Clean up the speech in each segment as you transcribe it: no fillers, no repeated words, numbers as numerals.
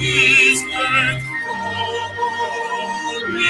His work for me.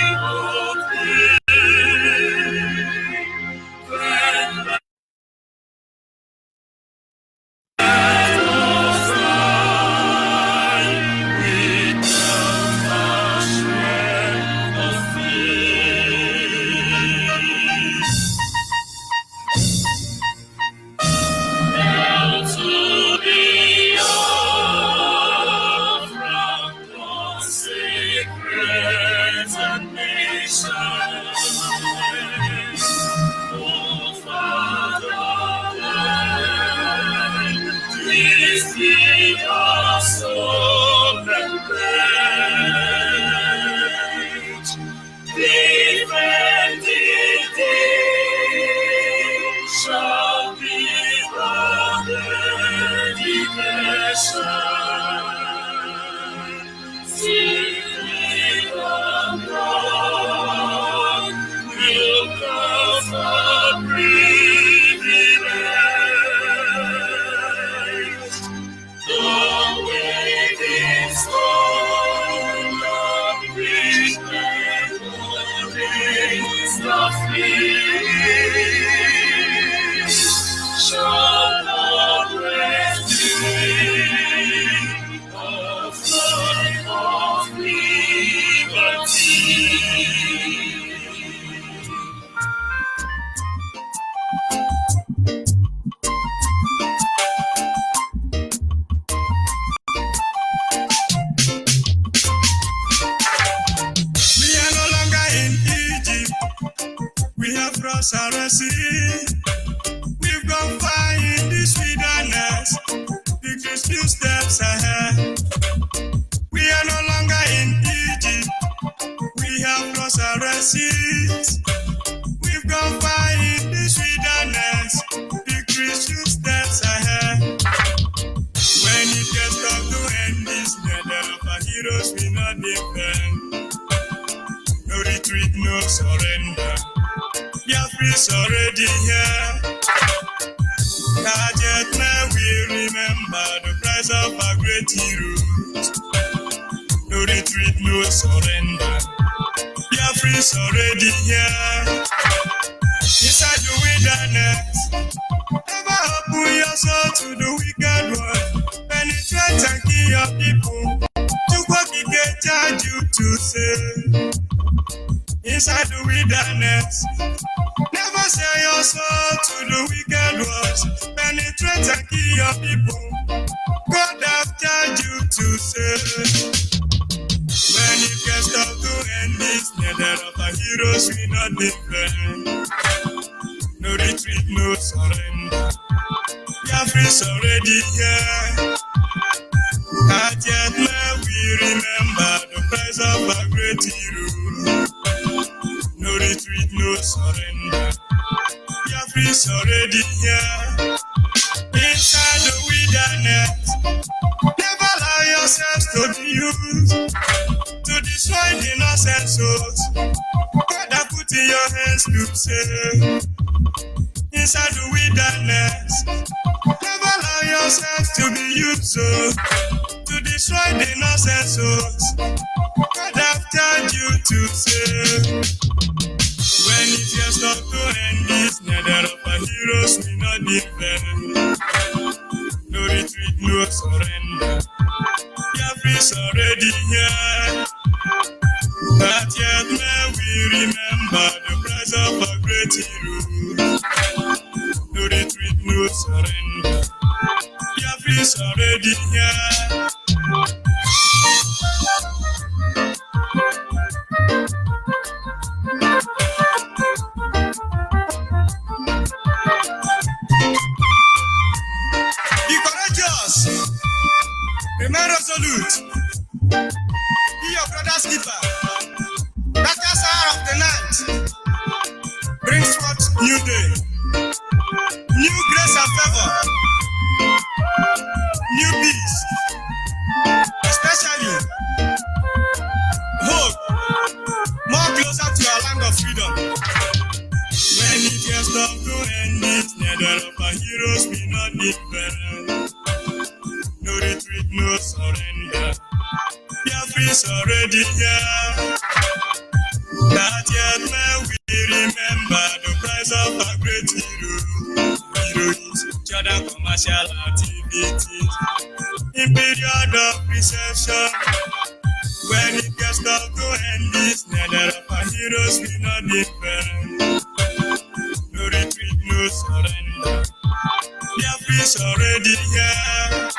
We've gone far in this wilderness. Victory's few steps ahead. We are no longer in Egypt. We have crossed our Red Seas. We've gone far in this wilderness. Victory's few steps ahead. When it gets tough to end this, the of our heroes will not defend. No retreat, no surrender. Biafra is already here. Yet now we remember the price of our great heroes. No retreat, no surrender. Biafra is already here. Inside the wilderness, never open your soul to the wicked one. Penetrate and kill your people. To what he can charge you to say. Inside the wilderness, never sell your soul to the wicked ones. Penetrate and kill your people. God have charged you to say. When it gets tough to end this, neither of our heroes will not defend. No retreat, no surrender. Biafra is already here. Not yet may we remember the price of our great heroes. No retreat, no surrender. Biafra is already here. Inside the wilderness, never allow yourselves to be used to destroy the innocent souls. God has put in your hands to save. Inside the wilderness, never allow yourselves to be used to destroy the innocent souls. God has charged you to save. When it gets tough to end this, neither of our heroes will not defend. No retreat, no surrender. Biafra is already here. Not yet may we remember the price of our great heroes. No retreat, no surrender. Biafra is already here. Remain resolute. Be your brother's keeper. That hour of the night brings forth new day, new grace and favor, new peace, especially hope, more closer to our land of freedom. When it gets tough to end this, neither of our heroes will not defend. No retreat, no surrender. Biafra's already here. Not yet may we remember the price of a great hero. Heroes, Jordan commercial activities. In period of recession, when it gets tough to end this, neither of our heroes will not defend. No retreat, no surrender. Biafra's already here.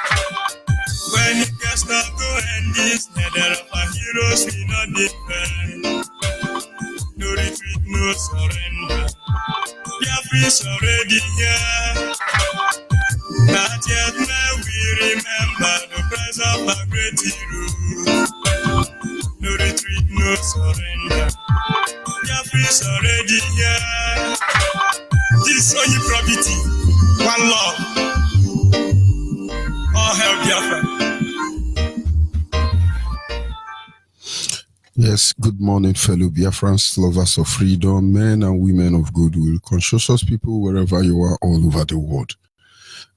When it gets tough to end this, neither of our heroes will not defend. No retreat, no surrender. Biafra's already here. Not yet may we remember the price of a great hero. No retreat, no surrender. Biafra's already here. This Onyibe property, one love. All hail Biafra. Yes, good morning, fellow Biafrans, lovers of freedom, men and women of goodwill, conscientious people wherever you are all over the world.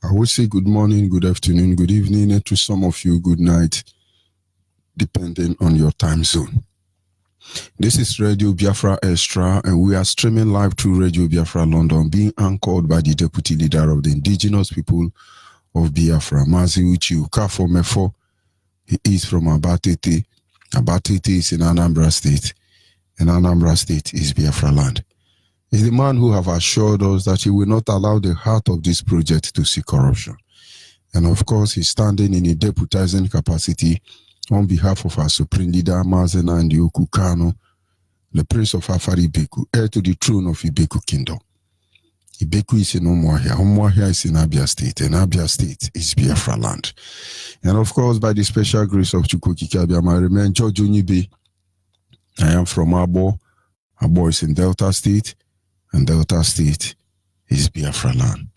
I will say good morning, good afternoon, good evening, and to some of you, good night, depending on your time zone. This is Radio Biafra Extra, and we are streaming live through Radio Biafra London, being anchored by the Deputy Leader of the Indigenous People of Biafra, Mazi Uchi Ukafo Mefo. He is from Abatete. Abatete is in Anambra State, and Anambra State is Biafra land. He's the man who have assured us that he will not allow the heart of this project to see corruption. And of course, he's standing in a deputizing capacity on behalf of our Supreme Leader, Mazen and Yoku Kano, the Prince of Afari Ibeku, heir to the throne of Ibeku Kingdom. Ibeku is in Umuahia. Umuahia is in Abia State, and Abia State is Biafra land. And of course, by the special grace of Chukwukikabiam, I remain George Onyibe. I am from Abo. Abo is in Delta State, and Delta State is Biafra land.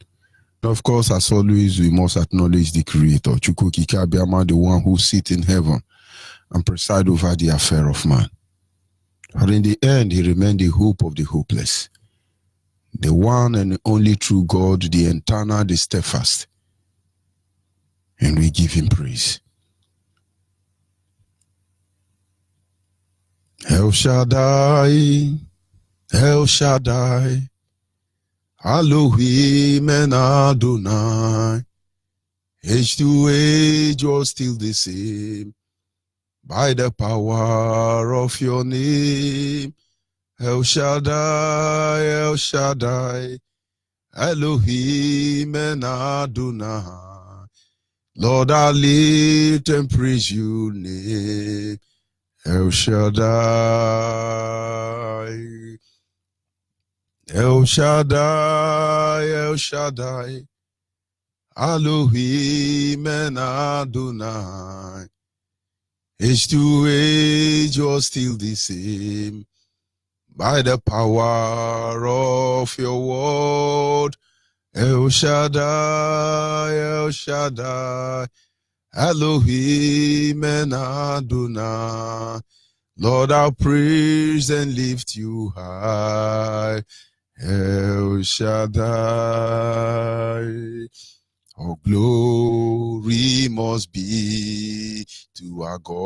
And of course, as always, we must acknowledge the Creator, Chukwukikabiam, the one who sits in heaven and preside over the affair of man. But in the end, he remained the hope of the hopeless, the one and only true God, the eternal, the steadfast. And we give him praise. El Shaddai, El Shaddai, Elohim and Adonai. Age to age, you're still the same. By the power of your name, El Shaddai, El Shaddai, Elohim and Adonai. Lord, I lift and praise your name, El Shaddai. El Shaddai, El Shaddai, Elohim and Adonai. Age to age, you're still the same. By the power of your word, El Shaddai, El Shaddai, Elohim and Adonai. Lord, I'll praise and lift you high, El Shaddai. All glory must be to our God,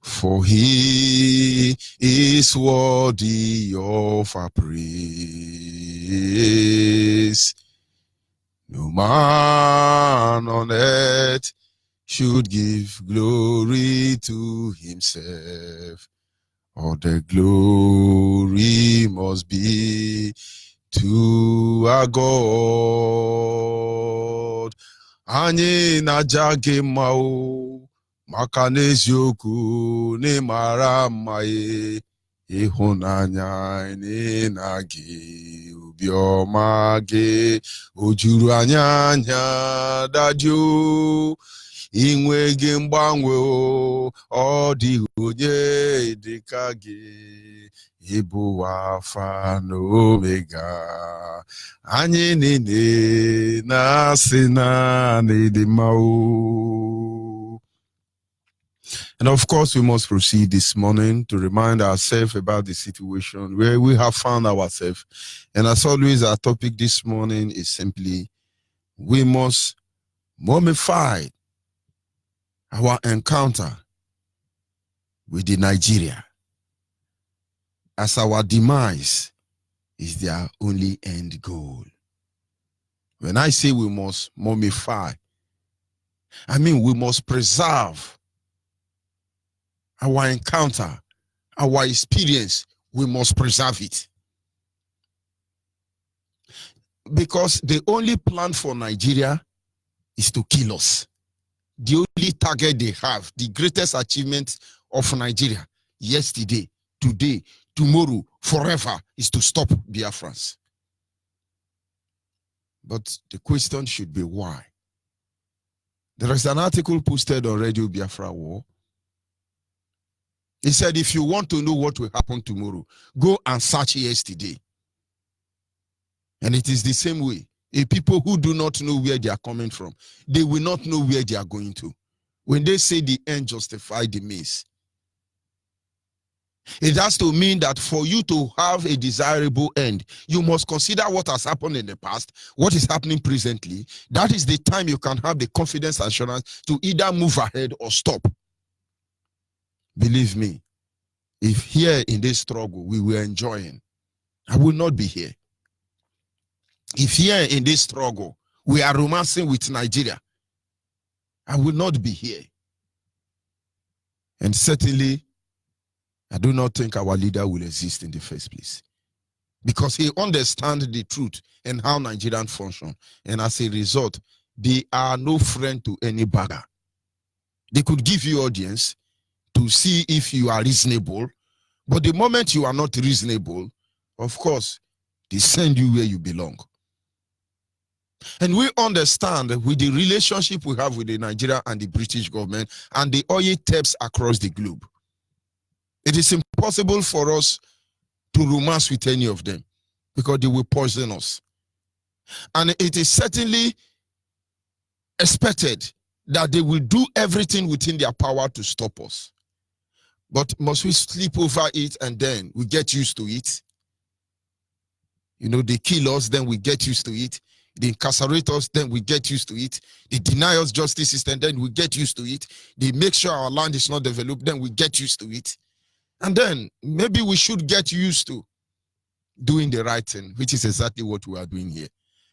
for he is worthy of our praise. No man on earth should give glory to himself. All the glory must be to our God. Anyị na-aja gị mma o, maka n'eziokwu n'ịmara mma ye, ịhụnanya na gị, obiọma gị, o juru anyị anya dadị o, inwe gị mgbanwe o, ọ dịghị onye dịka gị. Ibu Alpha na Omega, anyị niile na-asị na n'ịdị mma o. And of course, we must proceed this morning to remind ourselves about the situation where we have found ourselves. And as always, our topic this morning is simply, we must mummify our encounter with the Nigeria as our demise is their only end goal. When I say we must mummify, I mean we must preserve our encounter, our experience. We must preserve it. Because the only plan for Nigeria is to kill us. The only target they have, the greatest achievement of Nigeria, yesterday, today, tomorrow, forever, is to stop Biafrans. But the question should be why? There is an article posted on Radio Biafra War. He said, if you want to know what will happen tomorrow, go and search yesterday. And it is the same way. A people who do not know where they are coming from, they will not know where they are going to. When they say the end justify the means, it has to mean that for you to have a desirable end, you must consider what has happened in the past, what is happening presently. That is the time you can have the confidence and assurance to either move ahead or stop. Believe me, if here in this struggle we were enjoying, I will not be here. If here in this struggle we are romancing with Nigeria, I will not be here. And certainly, I do not think our leader will exist in the first place. Because he understands the truth and how Nigerians function. And as a result, they are no friend to any bagger. They could give you audience to see if you are reasonable. But the moment you are not reasonable, of course, they send you where you belong. And we understand with the relationship we have with the Nigeria and the British government and the oil taps across the globe, it is impossible for us to romance with any of them because they will poison us. And it is certainly expected that they will do everything within their power to stop us. But must we sleep over it and then we get used to it? You know, they kill us, then we get used to it. They incarcerate us, then we get used to it. They deny us justice system, then we get used to it. They make sure our land is not developed, then we get used to it. And then maybe we should get used to doing the right thing, which is exactly what we are doing here.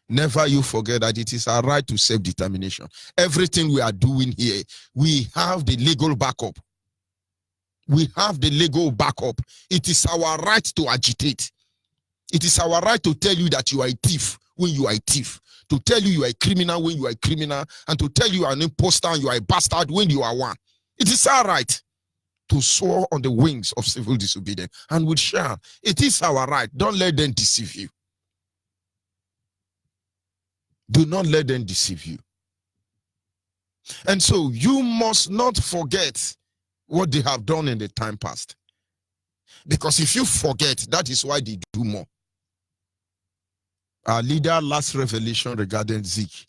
Never you forget that it is our right to self-determination. Everything we are doing here, we have the legal backup. We have the legal backup. It is our right to agitate. It is our right to tell you that you are a thief when you are a thief, to tell you you are a criminal when you are a criminal, and to tell you you are an imposter and you are a bastard when you are one. It is our right to soar on the wings of civil disobedience, and we shall. It is our right. Don't let them deceive you. Do not let them deceive you. And so you must not forget what they have done in the time past. Because if you forget, that is why they do more. Our leader last revelation regarding Zeke.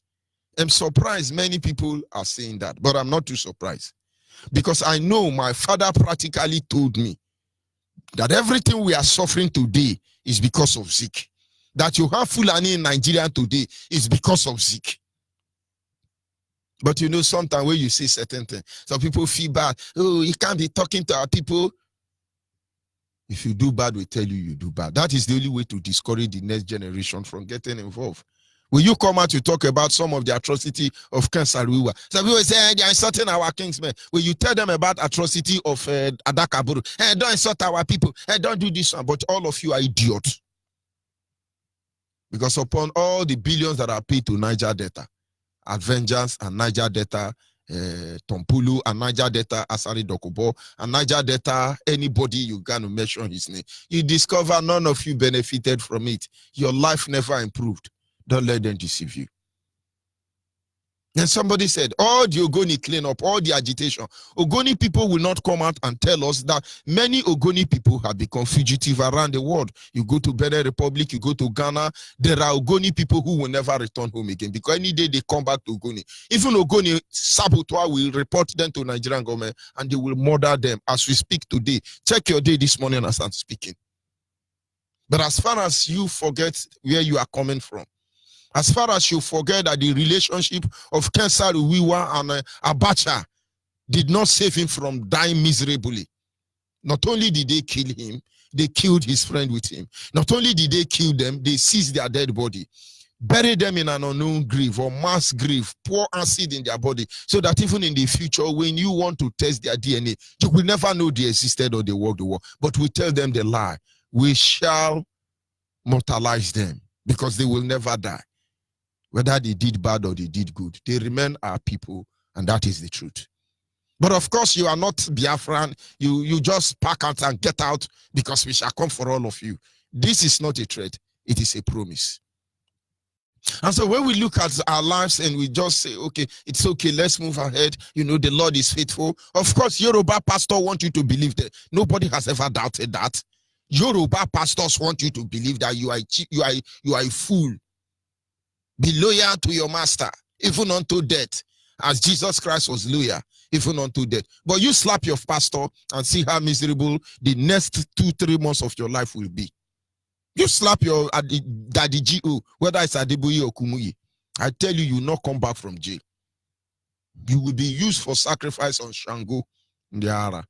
I'm surprised many people are saying that, but I'm not too surprised. Because I know my father practically told me that everything we are suffering today is because of Zeke. That you have Fulani in Nigeria today is because of Zeke. But you know, sometimes when you say certain things, some people feel bad. Oh, you can't be talking to our people. If you do bad, we tell you you do bad. That is the only way to discourage the next generation from getting involved. Will you come out to talk about some of the atrocity of Ken Saruwa? Some people say they are insulting our kingsmen. Will you tell them about atrocity of Adakaburu? Hey, don't insult our people. Hey, don't do this one. But all of you are idiots. Because upon all the billions that are paid to Niger Delta, Avengers and Niger Delta, Tompulu and Niger Delta, Asari Dokubo, and Niger Delta, anybody you gonna mention his name, you discover none of you benefited from it. Your life never improved. Don't let them deceive you. And somebody said, all the Ogoni cleanup, all the agitation, Ogoni people will not come out and tell us that many Ogoni people have become fugitive around the world. You go to Benin Republic, you go to Ghana, there are Ogoni people who will never return home again because any day they come back to Ogoni. Even Ogoni saboteur will report them to Nigerian government and they will murder them as we speak today. Check your day this morning as I'm speaking. But as far as you forget where you are coming from, as far as you forget that the relationship of Ken Saruwiwa and Abacha did not save him from dying miserably. Not only did they kill him, they killed his friend with him. Not only did they kill them, they seized their dead body, buried them in an unknown grave or mass grave, pour acid in their body, so that even in the future, when you want to test their DNA, you will never know they existed or they walked the walk. But we tell them the lie. We shall mortalize them because they will never die. Whether they did bad or they did good, they remain our people, and that is the truth. But of course, you are not Biafran. You just pack out and get out because we shall come for all of you. This is not a threat. It is a promise. And so when we look at our lives and we just say, okay, it's okay, let's move ahead. You know, the Lord is faithful. Of course, Yoruba pastor want you to believe that. Nobody has ever doubted that. Yoruba pastors want you to believe that you are a fool. Be loyal to your master, even unto death, as Jesus Christ was loyal, even unto death. But you slap your pastor and see how miserable the next 2-3 months of your life will be. You slap your daddy GO, whether it's Adeboye or Kumuyi, I tell you, you will not come back from jail. You will be used for sacrifice on Shango in the Ara.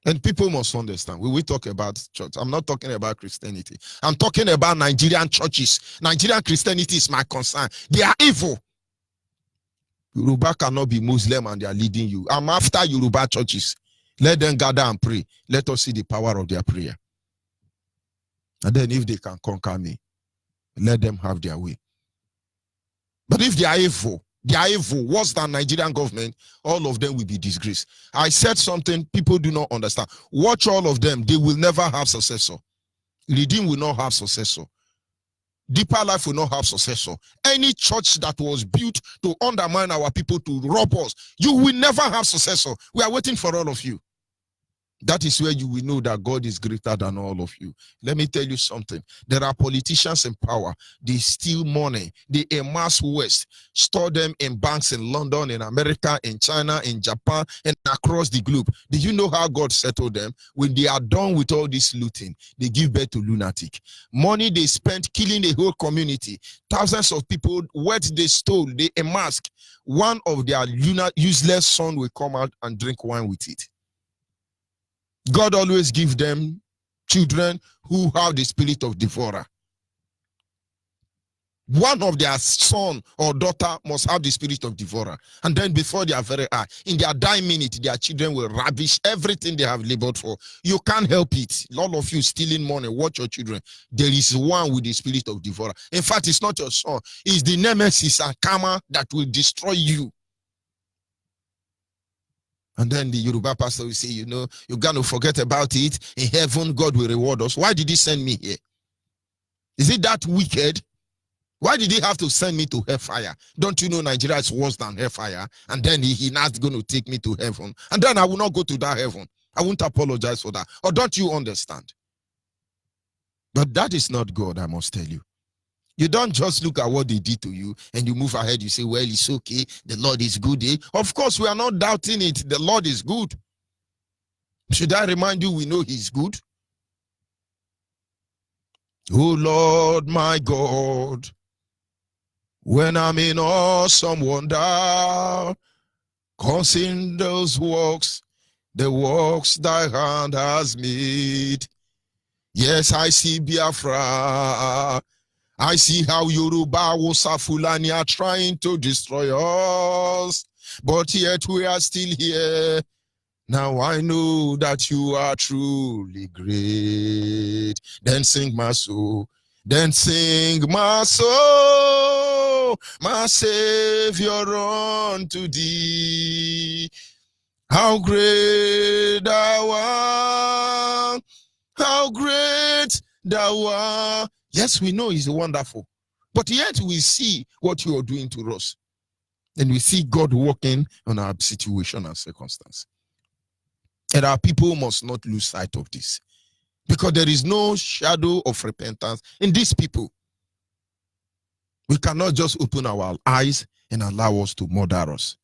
And people must understand. We will talk about church. I'm not talking about Christianity. I'm talking about Nigerian churches. Nigerian Christianity is my concern. They are evil. Yoruba cannot be Muslim and they are leading you. I'm after Yoruba churches. Let them gather and pray. Let us see the power of their prayer. And then if they can conquer me, let them have their way. But if they are evil worse than Nigerian government, all of them will be disgraced. I said something people do not understand. Watch all of them. They will never have successor. Redeem will not have successor. Deeper Life will not have successor. Any church that was built to undermine our people, to rob us, you will never have successor. We are waiting for all of you. That is where you will know that God is greater than all of you. Let me tell you something. There are politicians in power. They steal money. They amass wealth, store them in banks in London, in America, in China, in Japan, and across the globe. Do you know how God settled them? When they are done with all this looting, they give birth to lunatic. Money they spent killing a whole community. Thousands of people, wealth they stole, they amassed. One of their useless son will come out and drink wine with it. God always gives them children who have the spirit of devourer. One of their son or daughter must have the spirit of devourer. And then before their very eye, in their dying minute, their children will ravish everything they have labored for. You can't help it. All of you stealing money, watch your children. There is one with the spirit of devourer. In fact, it's not your son. It's the nemesis and karma that will destroy you. And then the Yoruba pastor will say, you know, you're going to forget about it. In heaven, God will reward us. Why did he send me here? Is it that wicked? Why did he have to send me to hellfire? Don't you know Nigeria is worse than hellfire? And then he not going to take me to heaven. And then I will not go to that heaven. I won't apologize for that. Or don't you understand? But that is not God, I must tell you. You don't just look at what they did to you and you move ahead. You say, well, it's okay. The Lord is good. Eh? Of course, we are not doubting it. The Lord is good. Should I remind you, we know he's good? Oh, Lord, my God, when I'm in awesome wonder, considering those works, the works thy hand has made. Yes, I see Biafra. I see how Yoruba Wosa Fulani are trying to destroy us, but yet we are still here. Now I know that you are truly great. Then sing my soul, then sing my soul, my Savior unto thee. How great thou art, how great thou art. Yes, we know he's wonderful, but yet we see what you are doing to us. And we see God working on our situation and circumstance. And our people must not lose sight of this, because there is no shadow of repentance in these people. We cannot just open our eyes and allow us to murder us.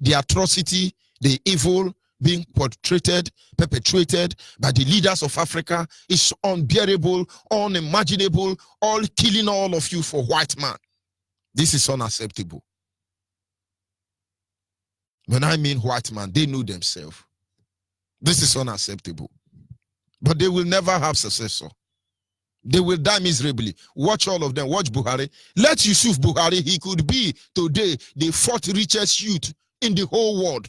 The atrocity, the evil being perpetrated by the leaders of Africa is unbearable, unimaginable, all killing all of you for white man. This is unacceptable. When I mean white man, they know themselves. This is unacceptable. But they will never have successor. They will die miserably. Watch all of them. Watch Buhari. Let Yusuf Buhari, he could be today the 4th richest youth in the whole world.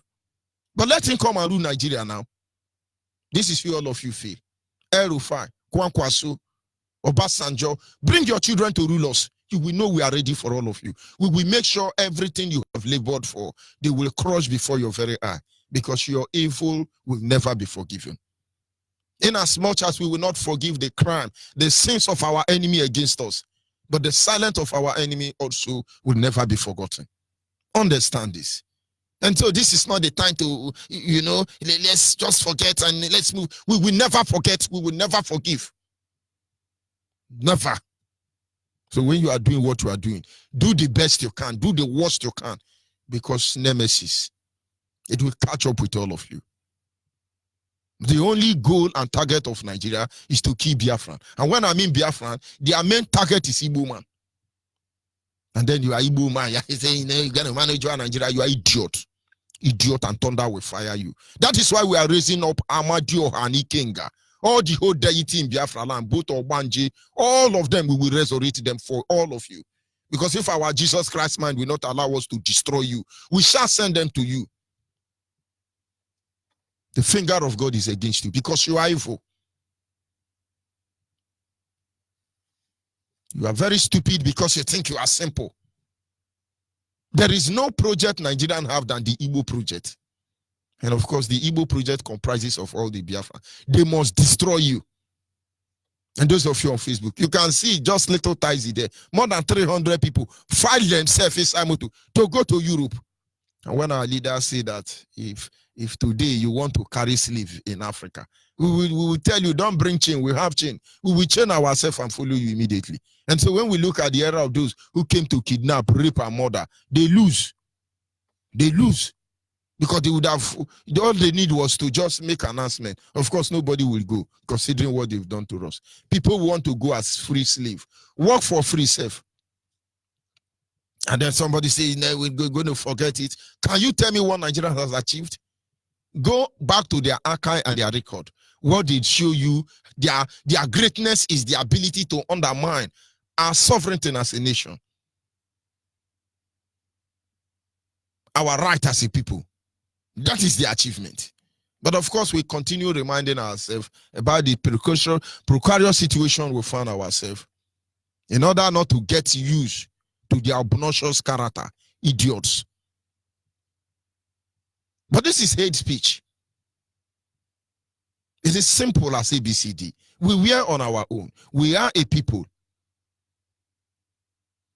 But let him come and rule Nigeria now. This is where all of you feel. El-Rufai, Kwankwaso, Obasanjo, bring your children to rule us. You will know we are ready for all of you. We will make sure everything you have labored for, they will crush before your very eye, because your evil will never be forgiven. In as much as we will not forgive the crime, the sins of our enemy against us, but the silence of our enemy also will never be forgotten. Understand this. And so this is not the time to, let's just forget and let's move. We will never forget. We will never forgive. Never. So when you are doing what you are doing, do the best you can, do the worst you can, because nemesis, it will catch up with all of you. The only goal and target of Nigeria is to kill Biafran. And when I mean Biafran, their main target is Igbo man. And then you are Igbo man, you say, you're going to manage Nigeria, you are idiot. Idiot, and thunder will fire you. That is why we are raising up Amadio and Ikenga. All the whole deity in Biafra land, both Obanji, all of them, we will resurrect them for all of you. Because if our Jesus Christ mind will not allow us to destroy you, we shall send them to you. The finger of God is against you because you are evil. You are very stupid because you think you are simple. There is no project Nigerians have than the Igbo project. And of course, the Igbo project comprises of all the Biafra. They must destroy you. And those of you on Facebook, you can see just little ties there. More than 300 people fight themselves inside to go to Europe. And when our leaders say that if today you want to carry slave in Africa, we will tell you, don't bring chain, we have chain. We will chain ourselves and follow you immediately. And so when we look at the era of those who came to kidnap, rape, and murder, they lose. They lose. Because they would have, all they need was to just make an announcement. Of course, nobody will go, considering what they've done to us. People want to go as free slave. Work for free self. And then somebody says, no, we're going to forget it. Can you tell me what Nigeria has achieved? Go back to their archive and their record. What did show you their greatness is the ability to undermine our sovereignty as a nation. Our right as a people. That is the achievement. But of course, we continue reminding ourselves about the precarious situation we find ourselves in order not to get used to their obnoxious character, idiots. But this is hate speech. It is simple as ABCD. We were on our own. We are a people.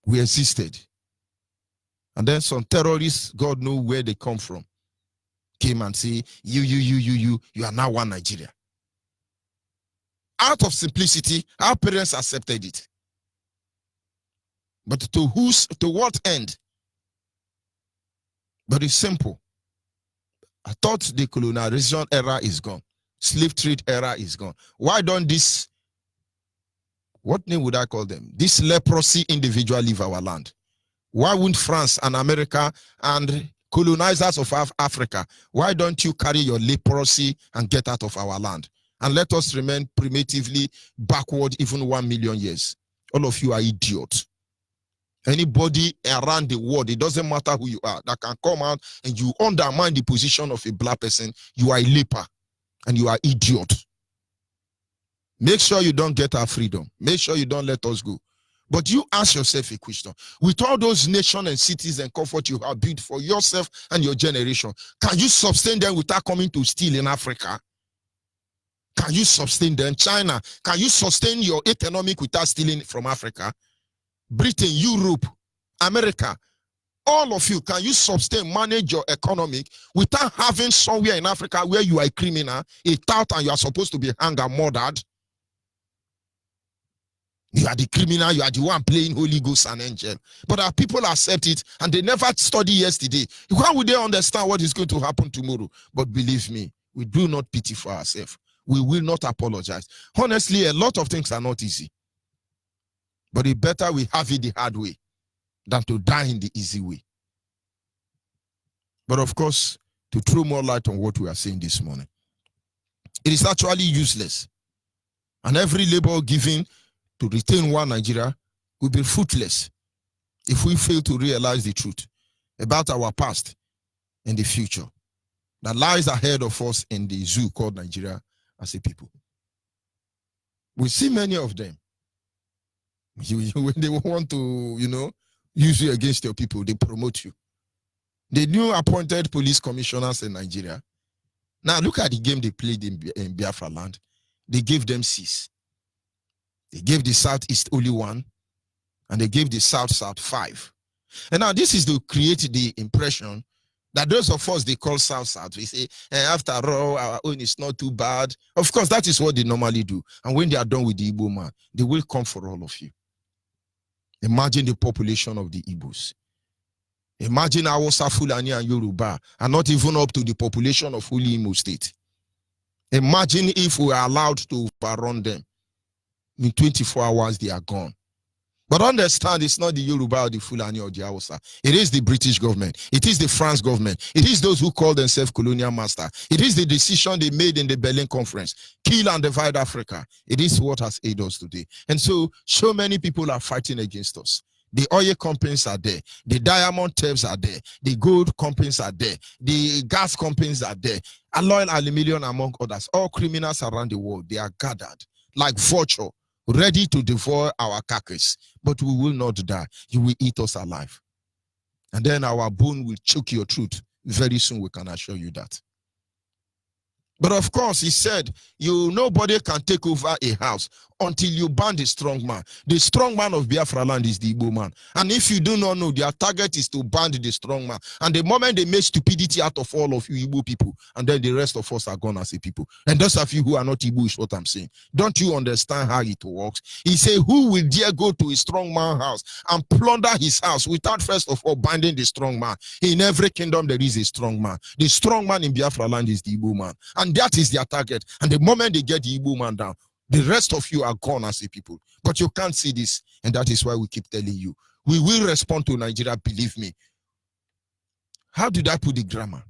We existed. And then some terrorists, God knows where they come from, came and say, you are now one Nigeria. Out of simplicity, our parents accepted it. But to what end? But it's simple. I thought the colonization era is gone. Slave trade era is gone. Why don't this, what name would I call them? This leprosy individual leave our land? Why wouldn't France and America and colonizers of Africa, why don't you carry your leprosy and get out of our land? And let us remain primitively backward even 1 million years. All of you are idiots. Anybody around the world, it doesn't matter who you are, that can come out and you undermine the position of a black person, you are a leper and you are idiot. Make sure you don't get our freedom. Make sure you don't let us go. But you ask yourself a question. With all those nations and cities and comfort you have built for yourself and your generation, can you sustain them without coming to steal in Africa? Can you sustain them? China, can you sustain your economic without stealing from Africa? Britain, Europe, America, all of you, can you sustain, manage your economic without having somewhere in Africa where you are a criminal, a tout, and you are supposed to be hanged and murdered? You are the criminal, you are the one playing Holy Ghost and angel. But our people accept it and they never study yesterday. How would they understand what is going to happen tomorrow? But believe me, we do not pity for ourselves. We will not apologize. Honestly, a lot of things are not easy. But it's better we have it the hard way than to die in the easy way. But of course, to throw more light on what we are saying this morning, it is actually useless. And every labor given to retain one Nigeria will be fruitless if we fail to realize the truth about our past and the future that lies ahead of us in the zoo called Nigeria as a people. We see many of them. When they want to, use you against your people, they promote you. The new appointed police commissioners in Nigeria. Now look at the game they played in Biafra land. They gave them 6. They gave the Southeast only 1, and they gave the South 5. And now this is to create the impression that those of us they call South, we say, after all, our own is not too bad. Of course, that is what they normally do. And when they are done with the Igbo man, they will come for all of you. Imagine the population of the Igbos. Imagine Hausa, Fulani, and Yoruba are not even up to the population of Holy Imo State. Imagine if we are allowed to overrun them. In 24 hours, they are gone. But understand, it's not the Yoruba or the Fulani or the Hausa. It is the British government. It is the France government. It is those who call themselves colonial master. It is the decision they made in the Berlin Conference. Kill and divide Africa. It is what has aided us today. And so many people are fighting against us. The oil companies are there. The diamond thefts are there. The gold companies are there. The gas companies are there. Alloy Aluminium, among others. All criminals around the world, they are gathered like vulture, ready to devour our carcass. But we will not die. You will eat us alive. And then our bone will choke your truth. Very soon we can assure you that. But of course, he said, nobody can take over a house until you ban the strong man. The strong man of Biafra land is the Igbo man. And if you do not know, their target is to ban the strong man. And the moment they make stupidity out of all of you Igbo people, and then the rest of us are gone as a people. And those of you who are not Igbo is what I'm saying. Don't you understand how it works? He said, who will dare go to a strong man's house and plunder his house without first of all binding the strong man? In every kingdom, there is a strong man. The strong man in Biafra land is the Igbo man. And that is their target. And the moment they get the Igbo man down, the rest of you are gone as a people. But you can't see this. And that is why we keep telling you. We will respond to Nigeria, believe me. How did I put the grammar?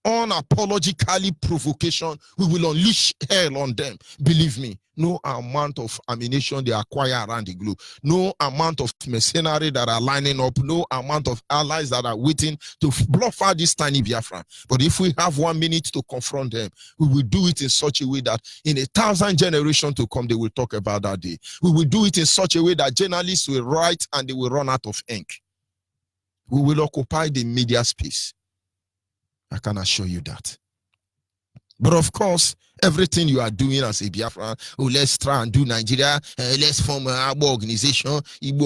Unapologetically provocation, we will unleash hell on them. Believe me, no amount of ammunition they acquire around the globe, no amount of mercenary that are lining up, no amount of allies that are waiting to bluff out this tiny Biafra. But if we have 1 minute to confront them, we will do it in such a way that in 1,000 generations to come, they will talk about that day. We will do it in such a way that journalists will write and they will run out of ink. We will occupy the media space. I can assure you that. But of course, everything you are doing as a Biafra, let's try and do Nigeria, let's form an Igbo organization, Ijo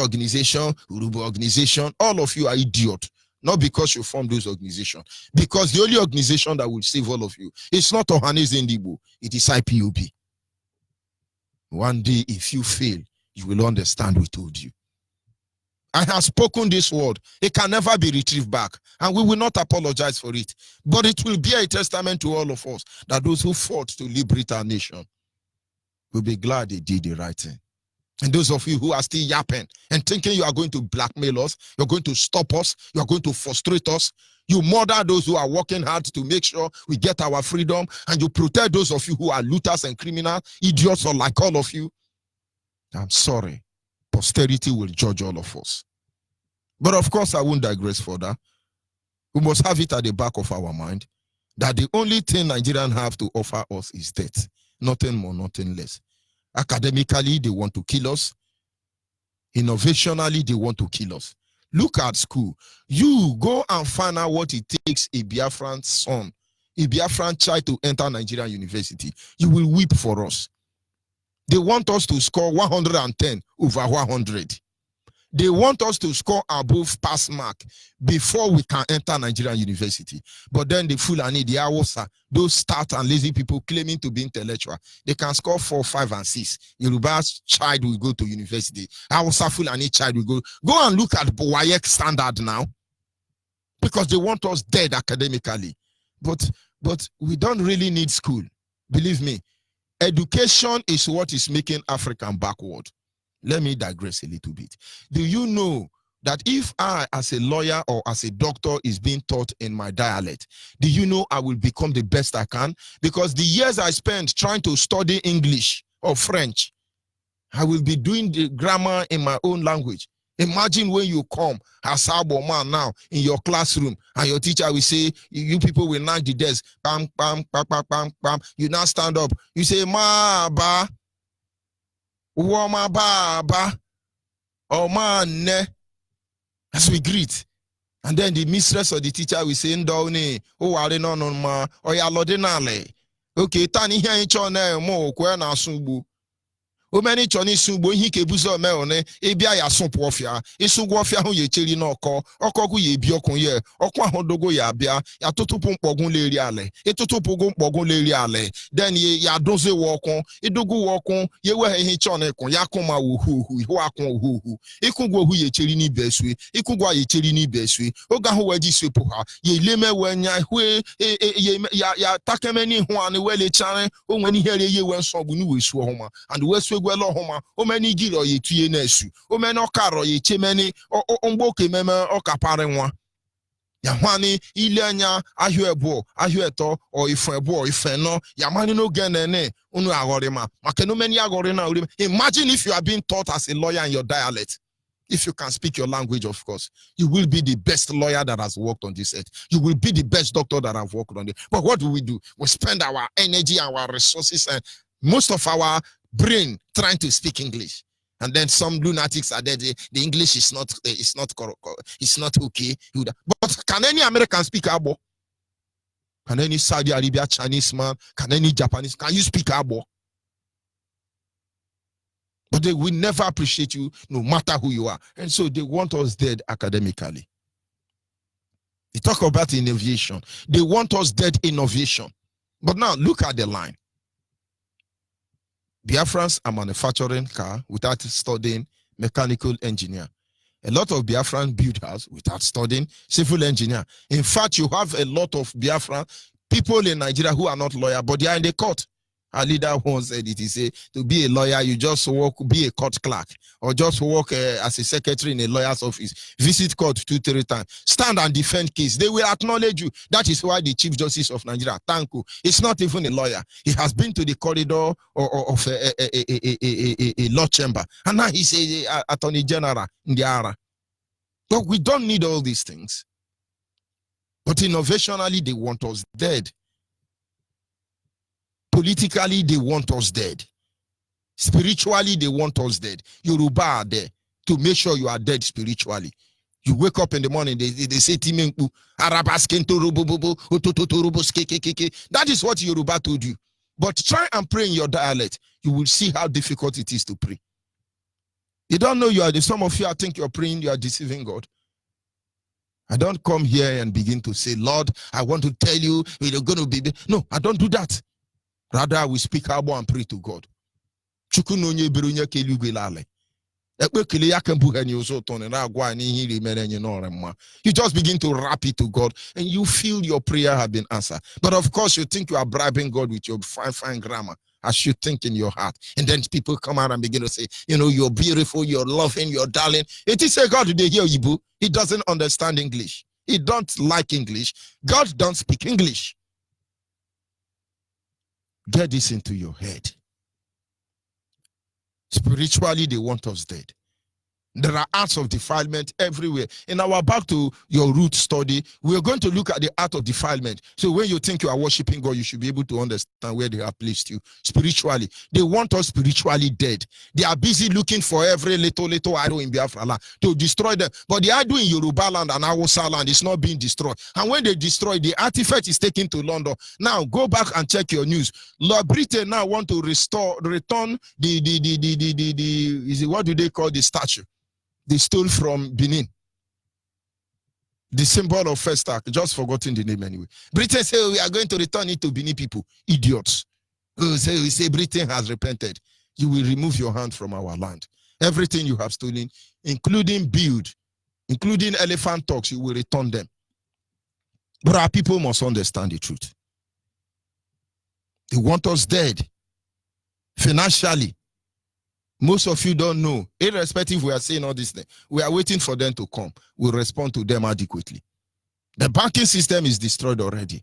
organization, Urubu organization. All of you are idiots. Not because you form those organizations. Because the only organization that will save all of you, it's not Ohanes Igbo, it is IPOB. One day, if you fail, you will understand we told you. I have spoken this word. It can never be retrieved back. And we will not apologize for it. But it will be a testament to all of us that those who fought to liberate our nation will be glad they did the right thing. And those of you who are still yapping and thinking you are going to blackmail us, you're going to stop us, you're going to frustrate us, you murder those who are working hard to make sure we get our freedom, and you protect those of you who are looters and criminals, idiots or like all of you, I'm sorry. Posterity will judge all of us. But of course, I won't digress further. We must have it at the back of our mind that the only thing Nigerians have to offer us is death. Nothing more, nothing less. Academically, they want to kill us. Innovationally, they want to kill us. Look at school. You go and find out what it takes a Biafran son, a Biafran child to enter Nigerian university. You will weep for us. They want us to score 110 over 100. They want us to score above pass mark before we can enter Nigerian university. But then the Fulani, the Hausa, those start and lazy people claiming to be intellectual, they can score 4, 5, and 6. Yoruba's child will go to university. Hausa Fulani child will go. Go and look at WAEC standard now. Because they want us dead academically. But we don't really need school. Believe me. Education is what is making African backward. Let me digress a little bit. Do you know that if I, as a lawyer or as a doctor, is being taught in my dialect, do you know I will become the best I can? Because the years I spent trying to study English or French, I will be doing the grammar in my own language. Imagine when you come as a man now in your classroom and your teacher will say, you people will knock the desk, bam, bam, bam, bam, bam, bam. You now stand up. You say, ma, ba, wama, ba, ba, or man, ne. As we greet. And then the mistress or the teacher will say, Ndoni, oh, I don't know, ma, or ya lodinale. Okay, tani here in China, mo, kwe na subu. O many Chinese sugbo he kebuzo me one ebia ya sonpo ofia isugwo ofia ho ye cheri na okogu ye bi okun ye okwa hodogo ya bia ya totopo mpogun leri ale etotopo mpogun leri ale then ye ya donze wo okun idogu wo okun ye we he chone kun ya kun ma wo hu ho akun hu ikugwo hu ye cheri ni besue ikugwo ye cheri ni besue oga ho waji sepo ha ye leme wanya hwe ya takemeni ho ane wele chane o nwani here ye wenso bu ni wesu ho ma and wesu gwelo homa o many giro ye tuye nesu o many okaro ye chemeni o meme okapare nwa ya hwani ile anya ahụ eto o ifu ebo o ife no ya mani no genene unu agorima maka no many agorina. Imagine if you are being taught as a lawyer in your dialect. If you can speak your language, of course, you will be the best lawyer that has worked on this earth. You will be the best doctor that have worked on it. But what do? We spend our energy, our resources, and most of our brain trying to speak English. And then some lunatics are there. The English is not okay. But can any American speak Abo? Can any Saudi Arabia Chinese man? Can any Japanese? Can you speak Abo? But they will never appreciate you no matter who you are. And so they want us dead academically. They talk about innovation. They want us dead innovation. But now look at the line. Biafrans are manufacturing car without studying mechanical engineer. A lot of Biafran build house without studying civil engineer. In fact, you have a lot of Biafran people in Nigeria who are not lawyers, but they are in the court. Our leader once said it. He said, to be a lawyer, you just work, be a court clerk, or just work as a secretary in a lawyer's office. Visit court 2-3 times. Stand and defend case. They will acknowledge you. That is why the Chief Justice of Nigeria, Tanku, is not even a lawyer. He has been to the corridor of a law chamber. And now he's a attorney general in the ARA. But we don't need all these things. But innovationally, they want us dead. Politically, they want us dead. Spiritually, they want us dead. Yoruba are there to make sure you are dead spiritually. You wake up in the morning, they say, that is what Yoruba told you. But try and pray in your dialect. You will see how difficult it is to pray. You don't know you are some of you, I think you're praying, you are deceiving God. I don't come here and begin to say, Lord, I want to tell you, you're going to be. No, I don't do that. Rather, I will speak Abo and pray to God. You just begin to rap it to God and you feel your prayer have been answered. But of course, you think you are bribing God with your fine grammar, as you think in your heart. And then people come out and begin to say, you know, you're beautiful, you're loving, you're darling. It is a God they hear you. He doesn't understand English. He don't like English. God don't speak English. Get this into your head. Spiritually, they want us dead. There are acts of defilement everywhere. In our back to your root study, we are going to look at the art of defilement. So when you think you are worshiping God, you should be able to understand where they have placed you spiritually. They want us spiritually dead. They are busy looking for every little idol in Biafra land to destroy them. But the idol in Yoruba land and Hausa land is not being destroyed. And when they destroy, the artifact is taken to London. Now go back and check your news. Lord Britain now want to return what do they call the statue? They stole from Benin. The symbol of Festac, just forgotten the name anyway. Britain say we are going to return it to Benin people. Idiots. We say Britain has repented. You will remove your hand from our land. Everything you have stolen, including build, including elephant talks, you will return them. But our people must understand the truth. They want us dead. Financially, Most of you don't know. Irrespective, we are saying all this thing. We are waiting for them to come. We'll respond to them adequately. The banking system is destroyed already.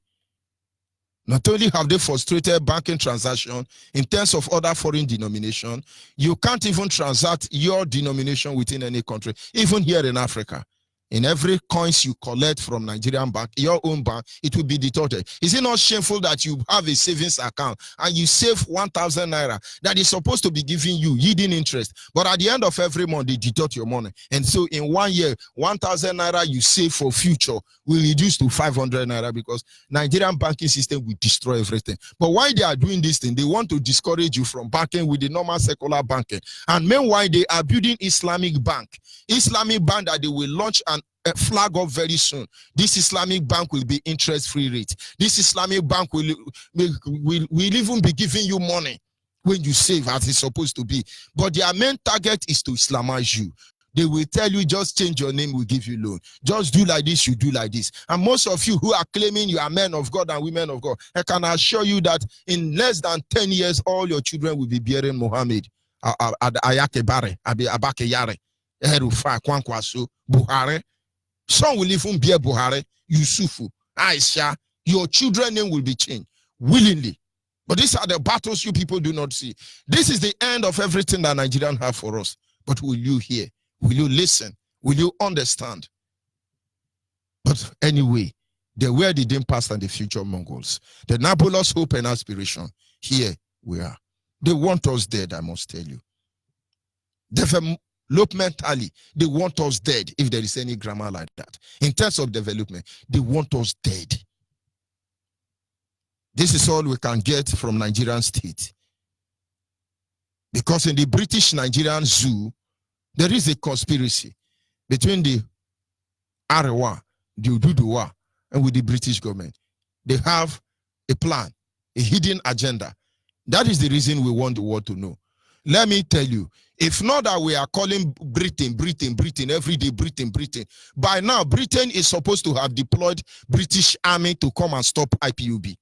Not only have they frustrated banking transaction in terms of other foreign denomination, you can't even transact your denomination within any country, even here in Africa. In every coins you collect from Nigerian bank, your own bank, it will be deducted. Is it not shameful that you have a savings account and you save 1,000 naira that is supposed to be giving you yielding interest, but at the end of every month they deduct your money, and so in 1 year 1,000 naira you save for future will reduce to 500 naira because Nigerian banking system will destroy everything. But why they are doing this thing? They want to discourage you from banking with the normal secular banking, and meanwhile they are building Islamic bank that they will launch and flag up very soon. This Islamic bank will be interest-free rate. This Islamic bank will even be giving you money when you save as it's supposed to be. But their main target is to Islamize you. They will tell you, just change your name, we'll give you loan. Just do like this, you do like this. And most of you who are claiming you are men of God and women of God, I can assure you that in less than 10 years, all your children will be bearing Muhammad, Ayakebare, Abakeyare, Erufa, Kwankwaso, Buhari. Some will even bear Buhari, Yusufu, Aisha. Your children's name will be changed willingly. But these are the battles you people do not see. This is the end of everything that Nigerians have for us. But will you hear? Will you listen? Will you understand? But anyway, they were the dim past and the future Mongols. The nebulous hope and aspiration. Here we are. They want us dead, I must tell you. Developmentally, they want us dead, if there is any grammar like that. In terms of development, they want us dead. This is all we can get from Nigerian state. Because in the British Nigerian Zoo, there is a conspiracy between the Arewa, the Ududuwa, and with the British government. They have a plan, a hidden agenda. That is the reason we want the world to know. Let me tell you, if not that we are calling Britain every day, Britain, by now Britain is supposed to have deployed British army to come and stop IPOB.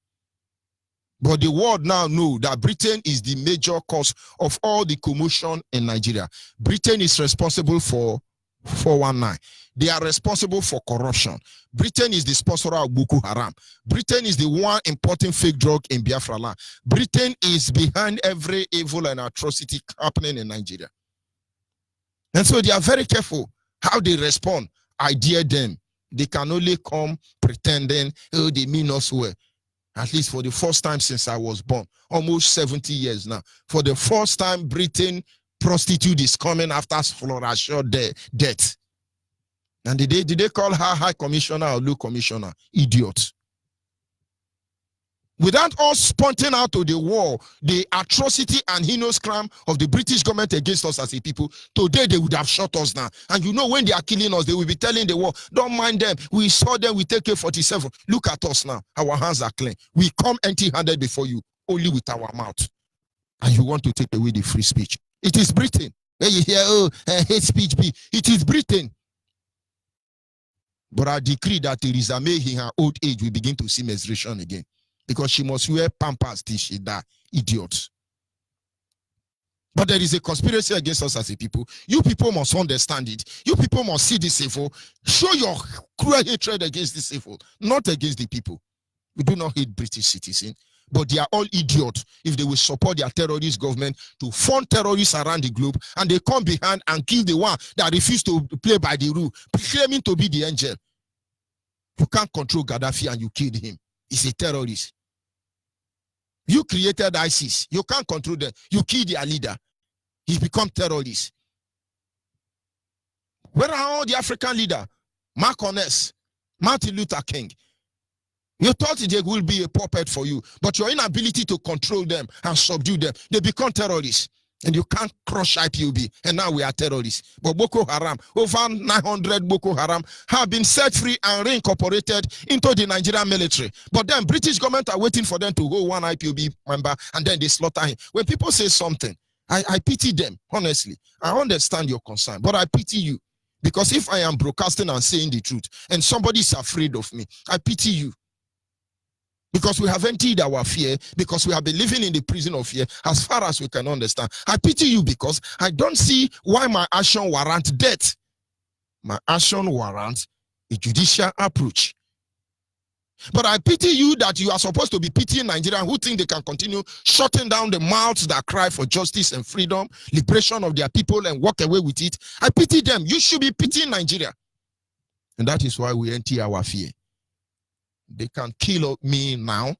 But the world now knows that Britain is the major cause of all the commotion in Nigeria. Britain is responsible for 419. They are responsible for corruption. Britain is the sponsor of Boko Haram. Britain is the one importing fake drug in Biafra land. Britain is behind every evil and atrocity happening in Nigeria. And so they are very careful how they respond. I dare them. They can only come pretending, oh, they mean us well. At least for the first time since I was born, almost 70 years now. For the first time, Britain prostitute is coming after Florasio death. And did they call her High Commissioner or Low Commissioner? Idiot. Without us pointing out to the war, the atrocity and heinous crime of the British government against us as a people, today they would have shot us now. And you know when they are killing us, they will be telling the world, don't mind them. We saw them, we take K-47. Look at us now. Our hands are clean. We come empty-handed before you, only with our mouth. And you want to take away the free speech. It is Britain. When you hear, oh, hate speech be, it is Britain. But I decree that Theresa May in her old age will begin to see menstruation again. Because she must wear pampers till she die. Idiots. But there is a conspiracy against us as a people. You people must understand it. You people must see this evil. Show your cruel hatred against this evil, not against the people. We do not hate British citizens, but they are all idiots if they will support their terrorist government to fund terrorists around the globe, and they come behind and kill the one that refused to play by the rule, claiming to be the angel. You can't control Gaddafi and you killed him. He's a terrorist. You created ISIS. You can't control them. You killed their leader. He's become terrorist. Where are all the African leaders? Malcolm X, Martin Luther King. You thought they will be a puppet for you, but your inability to control them and subdue them, they become terrorists. And you can't crush IPOB, and now we are terrorists. But Boko Haram, over 900 Boko Haram have been set free and reincorporated into the Nigerian military. But then British government are waiting for them to hold one IPOB member, and then they slaughter him. When people say something, I pity them, honestly. I understand your concern, but I pity you. Because if I am broadcasting and saying the truth, and somebody is afraid of me, I pity you. Because we have emptied our fear, because we have been living in the prison of fear as far as we can understand. I pity you because I don't see why my action warrant death. My action warrants a judicial approach. But I pity you that you are supposed to be pitying Nigerians who think they can continue shutting down the mouths that cry for justice and freedom, liberation of their people, and walk away with it. I pity them. You should be pitying Nigeria. And that is why we empty our fear. They can kill me now.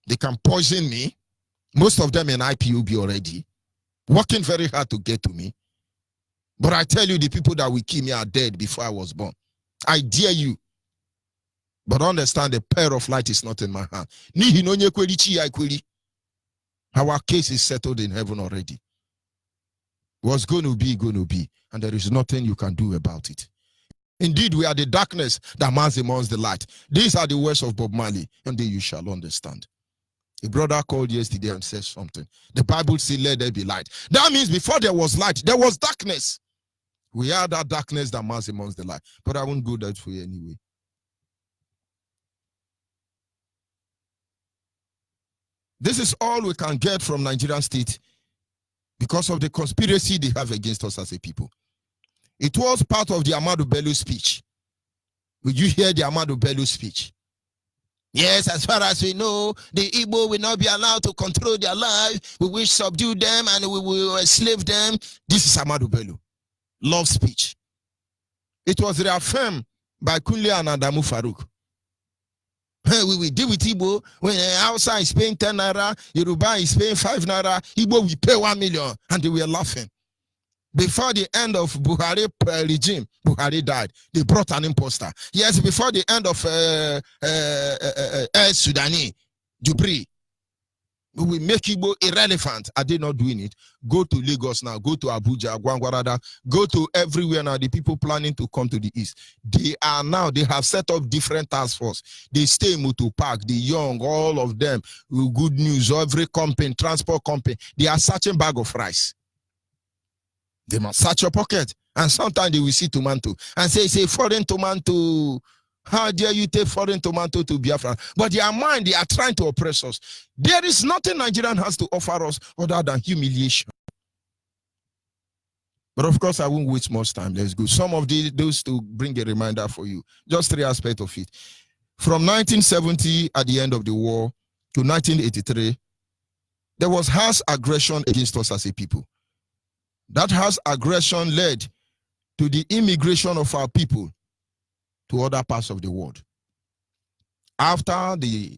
They can poison me. Most of them in IPOB already, working very hard to get to me. But I tell you, the people that will kill me are dead before I was born. I dare you. But understand, the pair of light is not in my hand. Our case is settled in heaven already. What's going to be, and there is nothing you can do about it. Indeed, we are the darkness that mans amongst the light. These are the words of Bob Marley, and then you shall understand. A brother called yesterday and said something. The Bible says, let there be light. That means before there was light, there was darkness. We are that darkness that mans amongst the light. But I won't go that way anyway. This is all we can get from Nigerian state because of the conspiracy they have against us as a people. It was part of the Ahmadu Bello speech. Will you hear the Ahmadu Bello speech? Yes, as far as we know, the Igbo will not be allowed to control their life. We will subdue them and we will enslave them. This is Ahmadu Bello. Love speech. It was reaffirmed by Kunle and Adamu Farouk. We will deal with Igbo when outside is paying 10 naira, Yoruba is paying 5 naira, Igbo will pay 1 million, and they were laughing. Before the end of Buhari regime, Buhari died. They brought an imposter. Yes, before the end of Sudani, Jubri, we will make Igbo irrelevant. Are they not doing it? Go to Lagos now, go to Abuja, Gwangwarada, go to everywhere now. The people planning to come to the east. They have set up different task force. They stay in Mutu Park, the young, all of them, good news, every company, transport company, they are searching bag of rice. They must search your pocket. And sometimes they will see tomato and say foreign tomato. How dare you take foreign tomato to Biafra? But their mind, they are trying to oppress us. There is nothing Nigerian has to offer us other than humiliation. But of course, I won't waste much time. Let's go. Some of those to bring a reminder for you. Just 3 aspects of it. From 1970, at the end of the war, to 1983, there was harsh aggression against us as a people. That harsh aggression led to the immigration of our people to other parts of the world. After the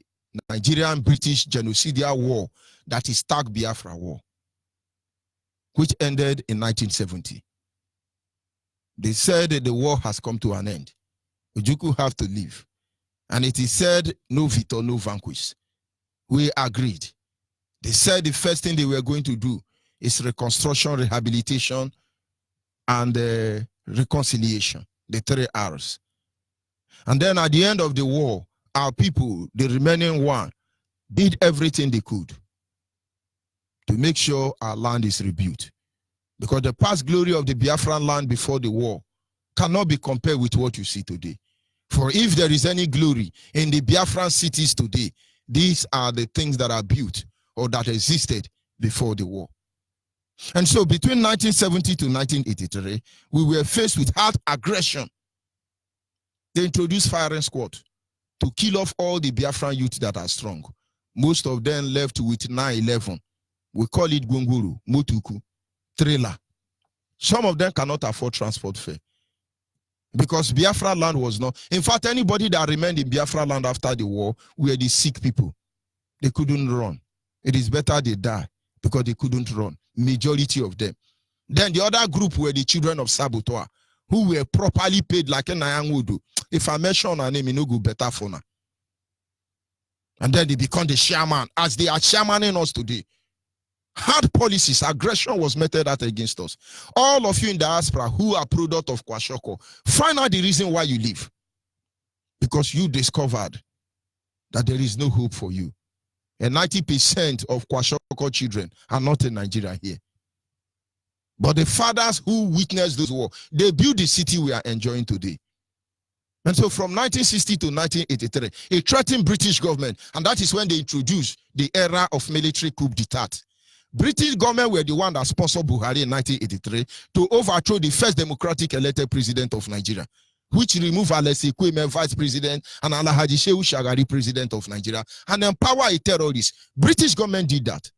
Nigerian-British genocidal war, that is Tag Biafra War, which ended in 1970. They said that the war has come to an end. Ojukwu have to leave. And it is said, no victor, no vanquish. We agreed. They said the first thing they were going to do is reconstruction, rehabilitation, and reconciliation, the 3 R's. And then at the end of the war, our people, the remaining one, did everything they could to make sure our land is rebuilt. Because the past glory of the Biafran land before the war cannot be compared with what you see today. For if there is any glory in the Biafran cities today, these are the things that are built or that existed before the war. And so between 1970 to 1983, we were faced with hard aggression. They introduced firing squad to kill off all the Biafran youth that are strong. Most of them left with 9/11. We call it Gunguru, Motuku, trailer. Some of them cannot afford transport fare. Because Biafra land was not. In fact, anybody that remained in Biafra land after the war were the sick people. They couldn't run. It is better they die because they couldn't run. Majority of them. Then the other group were the children of Saboteur, who were properly paid like a Nayangudu. If I mention a name, it no go better for now. And then they become the chairman, as they are chairmaning us today. Hard policies, aggression was meted out against us. All of you in diaspora who are product of Kwashoko, find out the reason why you leave. Because you discovered that there is no hope for you. And 90% of Kwashoko children are not in Nigeria here. But the fathers who witnessed those wars, they built the city we are enjoying today. And so from 1960 to 1983, it threatened British government, and that is when they introduced the era of military coup d'etat. British government were the one that sponsored Buhari in 1983 to overthrow the first democratic elected president of Nigeria, which removed Alesi Kweme, vice president, and Alhaji Shehu Shagari, president of Nigeria, and empower a terrorist. British government did that.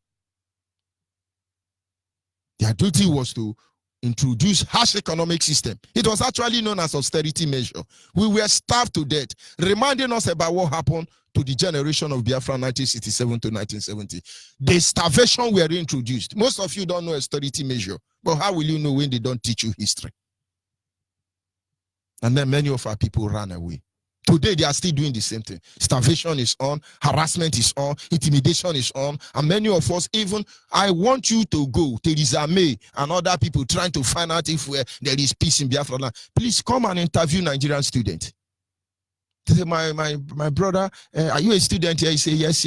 Their duty was to introduce harsh economic system. It was actually known as austerity measure. We were starved to death, reminding us about what happened to the generation of Biafra 1967 to 1970. The starvation were introduced. Most of you don't know austerity measure, but how will you know when they don't teach you history? And then many of our people ran away. Today, they are still doing the same thing. Starvation is on, harassment is on, intimidation is on, and many of us, even, I want you to go, Theresa May and other people trying to find out if there is peace in Biafra land. Please come and interview Nigerian students. My brother, are you a student here? He said, yes.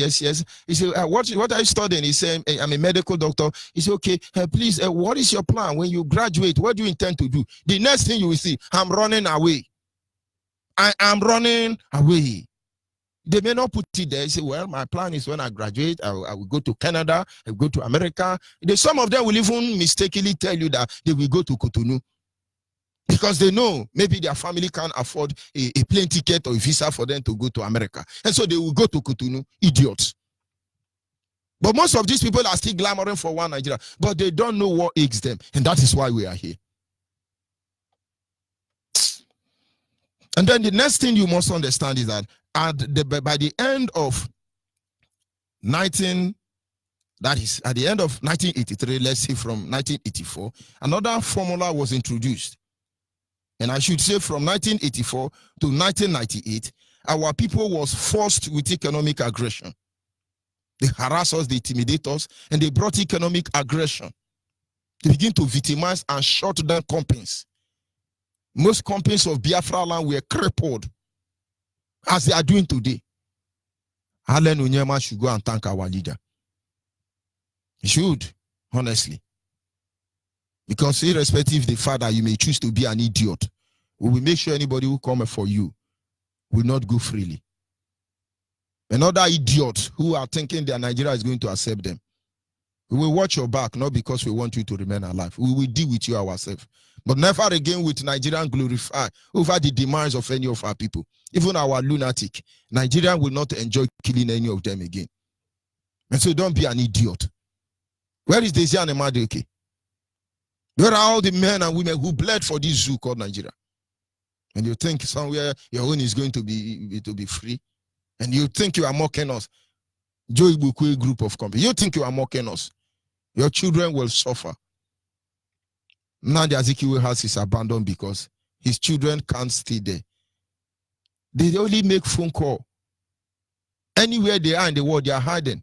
He said, what are you studying? He said, I'm a medical doctor. He said, okay, please, what is your plan? When you graduate, what do you intend to do? The next thing you will see, I'm running away. I am running away. They may not put it there. They say, well, my plan is when I graduate, I will go to Canada, I will go to America. Some of them will even mistakenly tell you that they will go to Cotonou, because they know maybe their family can't afford a plane ticket or a visa for them to go to America. And so they will go to Cotonou. Idiots. But most of these people are still glamoring for one Nigeria, but they don't know what ails them. And that is why we are here. And then the next thing you must understand is that by the end of 1983, let's say from 1984, another formula was introduced. And I should say from 1984 to 1998, our people was forced with economic aggression. They harass us, they intimidate us, and they brought economic aggression. They begin to victimize and shut down companies. Most companies of Biafra land were crippled, as they are doing today. Allen Onyema should go and thank our leader. He should, honestly. Because irrespective of the fact that you may choose to be an idiot, we will make sure anybody who comes for you will not go freely. Another idiot who are thinking that Nigeria is going to accept them, we will watch your back, not because we want you to remain alive. We will deal with you ourselves. But never again with Nigerian glorify over the demise of any of our people. Even our lunatic. Nigeria will not enjoy killing any of them again. And so don't be an idiot. Where is Desian Emadeke? Where are all the men and women who bled for this zoo called Nigeria? And you think somewhere your own is going to be free? And you think you are mocking us? Joe Ibukwe group of companies. You think you are mocking us? Your children will suffer. Nnamdi Azikiwe house is abandoned because his children can't stay there. They only make phone call. Anywhere they are in the world, they are hiding.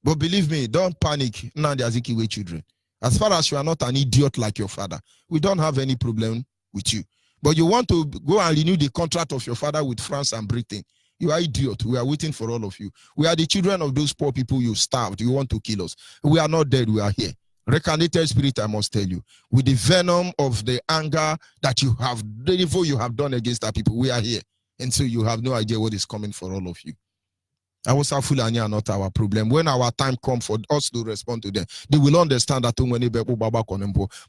But believe me, don't panic, Nnamdi Azikiwe children. As far as you are not an idiot like your father, we don't have any problem with you. But you want to go and renew the contract of your father with France and Britain. You are idiot. We are waiting for all of you. We are the children of those poor people you starved. You want to kill us. We are not dead. We are here. Recarnated spirit, I must tell you, with the venom of the anger that you have, the evil you have done against our people, we are here. And so you have no idea what is coming for all of you. Our Fulani are not our problem. When our time comes for us to respond to them, they will understand that.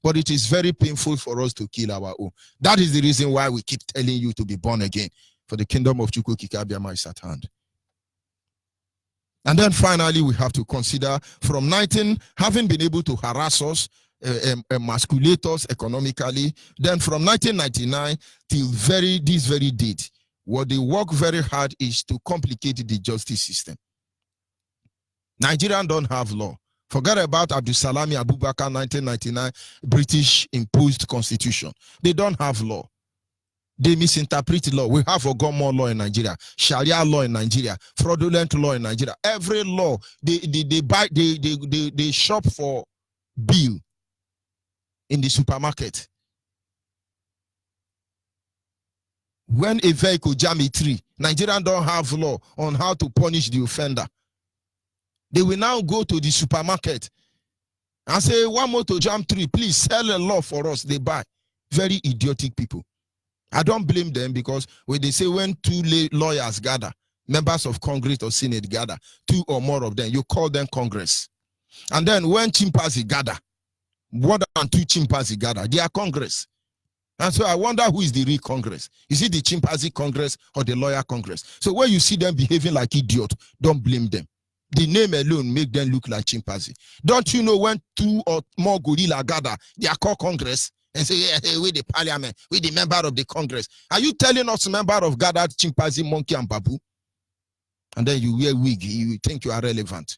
But it is very painful for us to kill our own. That is the reason why we keep telling you to be born again. For the kingdom of Chukwu Kikabiama is at hand. And then finally, we have to consider from having been able to harass us, emasculate us economically, then from 1999 till this very date, what they work very hard is to complicate the justice system. Nigerians don't have law. Forget about Abdulsalami Abubakar 1999 British imposed constitution. They don't have law. They misinterpret law. We have Ogomo law in Nigeria, Sharia law in Nigeria, fraudulent law in Nigeria. Every law they shop for bill in the supermarket. When a vehicle jam a tree, Nigerians don't have law on how to punish the offender. They will now go to the supermarket and say, one motor jam tree, please sell a law for us. They buy. Very idiotic people. I don't blame them, because when they say when two lawyers gather, members of Congress or Senate gather, two or more of them, you call them Congress. And then when chimpanzee gather, more than two chimpanzee gather, they are Congress. And so I wonder who is the real Congress. Is it the chimpanzee Congress or the lawyer Congress? So when you see them behaving like idiots, don't blame them. The name alone make them look like chimpanzee. Don't you know when two or more gorilla gather, they are called Congress? And say, yeah, hey, we the parliament, we the member of the Congress. Are you telling us member of gathered chimpanzee, monkey, and baboon? And then you wear wig, you think you are relevant.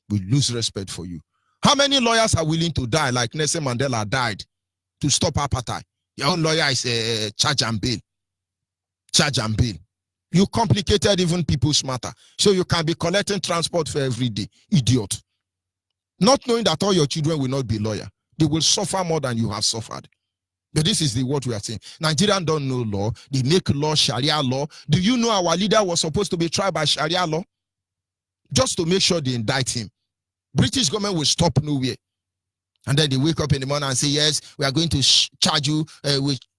We lose respect for you. How many lawyers are willing to die like Nelson Mandela died to stop apartheid? Your own lawyer is charge and bail. Charge and bail. You complicated even people's matter. So you can be collecting transport for every day. Idiot. Not knowing that all your children will not be lawyer. They will suffer more than you have suffered. But this is what we are saying. Nigerians don't know law. They make law, Sharia law. Do you know our leader was supposed to be tried by Sharia law? Just to make sure they indict him. British government will stop nowhere. And then they wake up in the morning and say, yes, we are going to charge you,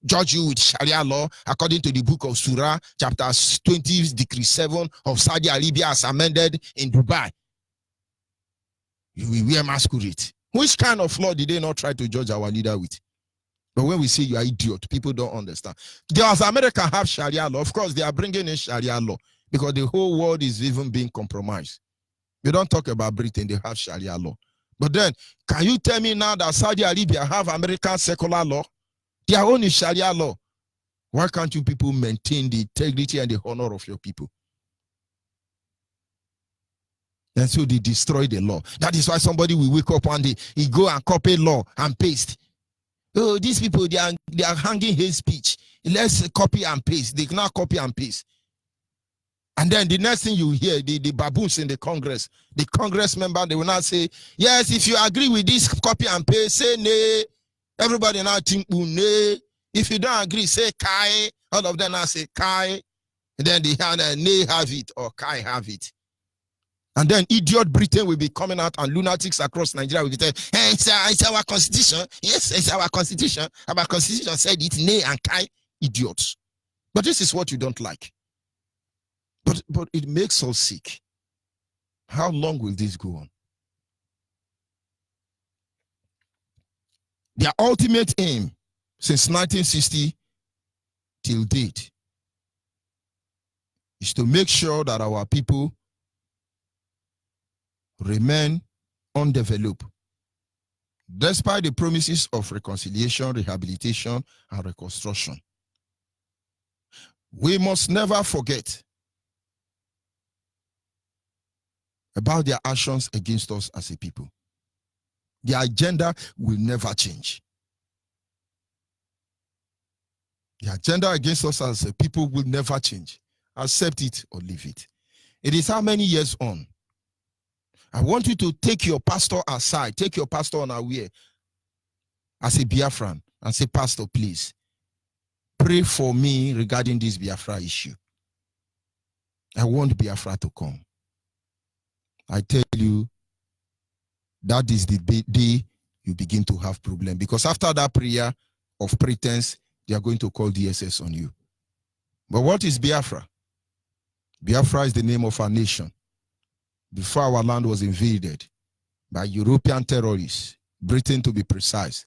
judge you with Sharia law according to the book of Surah, chapter 20, decree 7 of Saudi Arabia as amended in Dubai. You will wear masquerade. Which kind of law did they not try to judge our leader with? But when we say you are idiot, people don't understand. Does America have Sharia law? Of course, they are bringing in Sharia law because the whole world is even being compromised. We don't talk about Britain, they have Sharia law. But then, can you tell me now that Saudi Arabia have American secular law? Their own is Sharia law. Why can't you people maintain the integrity and the honor of your people? And so they destroy the law. That is why somebody will wake up one day, he go and copy law and paste. Oh, these people, they are hanging hate speech. Let's copy and paste. They cannot copy and paste. And then the next thing you hear, the baboons in the Congress, the Congress member, they will not say, yes, if you agree with this copy and paste, say nay. Everybody now think, nay. If you don't agree, say kai. All of them now say kai. And then they have nay have it or kai have it. And then idiot Britain will be coming out and lunatics across Nigeria will be saying, hey, it's our constitution. Yes, it's our constitution. Our constitution said it, nay and kai. Idiots. But this is what you don't like. But it makes us sick. How long will this go on? Their ultimate aim since 1960 till date is to make sure that our people remain undeveloped, despite the promises of reconciliation, rehabilitation, and reconstruction. We must never forget about their actions against us as a people. Their agenda will never change. The agenda against us as a people will never change. Accept it or leave it. It is how many years on? I want you to take your pastor aside, take your pastor unaware as a Biafran and say, Pastor, please, pray for me regarding this Biafra issue. I want Biafra to come. I tell you, that is the day you begin to have problem, because after that prayer of pretense, they are going to call DSS on you. But what is Biafra? Biafra is the name of our nation. Before our land was invaded by European terrorists, Britain to be precise,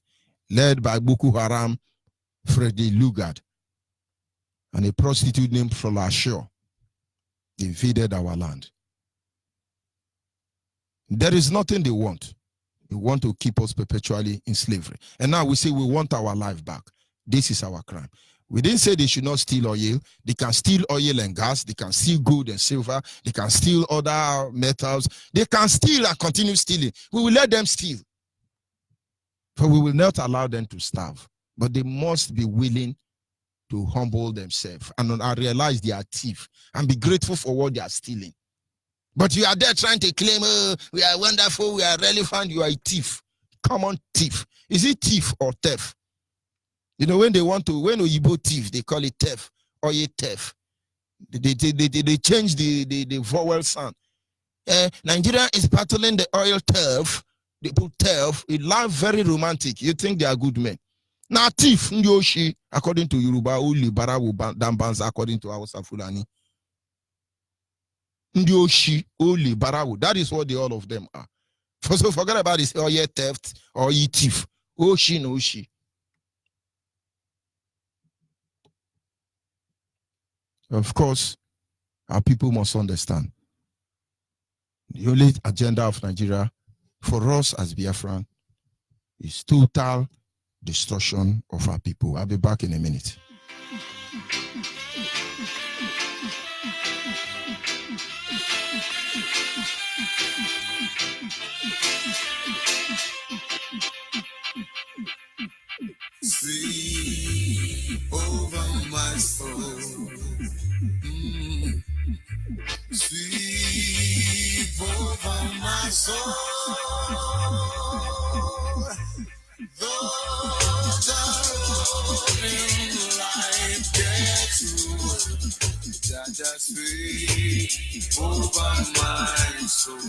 led by Boko Haram, Freddy Lugard, and a prostitute named Folashaw, invaded our land. There is nothing they want. They want to keep us perpetually in slavery. And now we say we want our life back. This is our crime. We didn't say they should not steal oil. They can steal oil and gas. They can steal gold and silver. They can steal other metals. They can steal and continue stealing. We will let them steal. But we will not allow them to starve. But they must be willing to humble themselves and realize they are thieves and be grateful for what they are stealing. But you are there trying to claim, oh, we are wonderful, we are relevant, you are a thief. Common thief. Is it thief or theft? You know, when Onyibe thief, they call it theft or a theft. They change the vowel sound. Nigeria is battling the oil theft. They put theft. It loud very romantic. You think they are good men. Na thief ndi oshi, according to Yoruba, uli barawu dambanza, according to Hausa Fulani. Ndi oshi, uli barawu. That is what all of them are. So forget about this, or ye theft, or ye thief. Oshi no oshi. Of course, our people must understand. The only agenda of Nigeria for us as Biafran is total destruction of our people. I'll be back in a minute. Sweep over my soul. Sweep over my soul. Though the road in life gets rude, just sweep over my soul.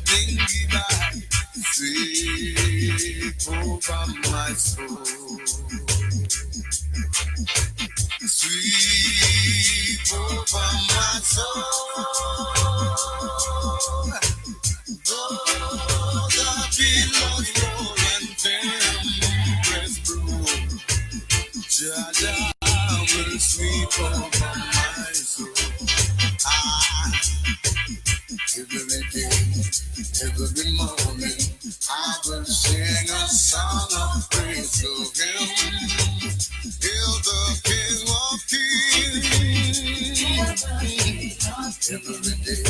Dingy back, sweep over my soul. Sweep over my soul. Though the billows roll and tempests blow, Jaja will sweep over my soul. Every day, every morning, I will sing a song of praise to Him. Hail the King of Kings. Every day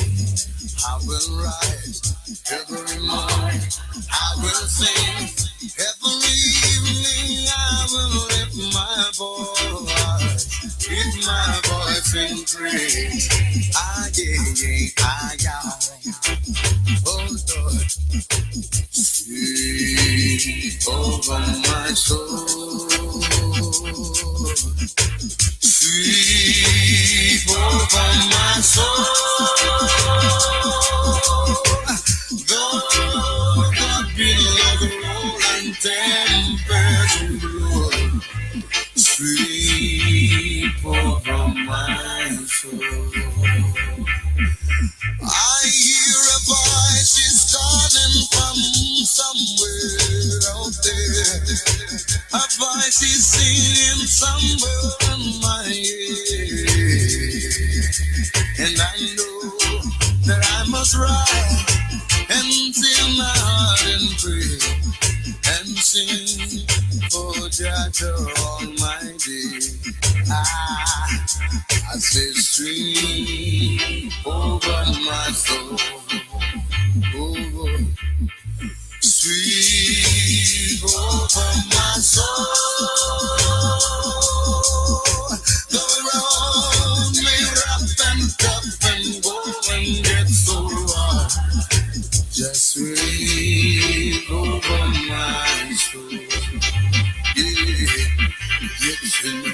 I will rise, every morning I will sing, every evening I will lift my voice in praise. Oh Lord, sweep over my soul. Sweep over my soul. Though the billows roll and tempests blow, sweep over my soul. I hear a voice is calling from somewhere out there. A voice is singing somewhere in my ear. And I know that I must rise and fill my heart and pray and sing for Jah Almighty. I say sweep over my soul. Oh, sweep over my soul. The road may rough and tough and go and get so hard. Just sweep over my soul. Yeah, get to me.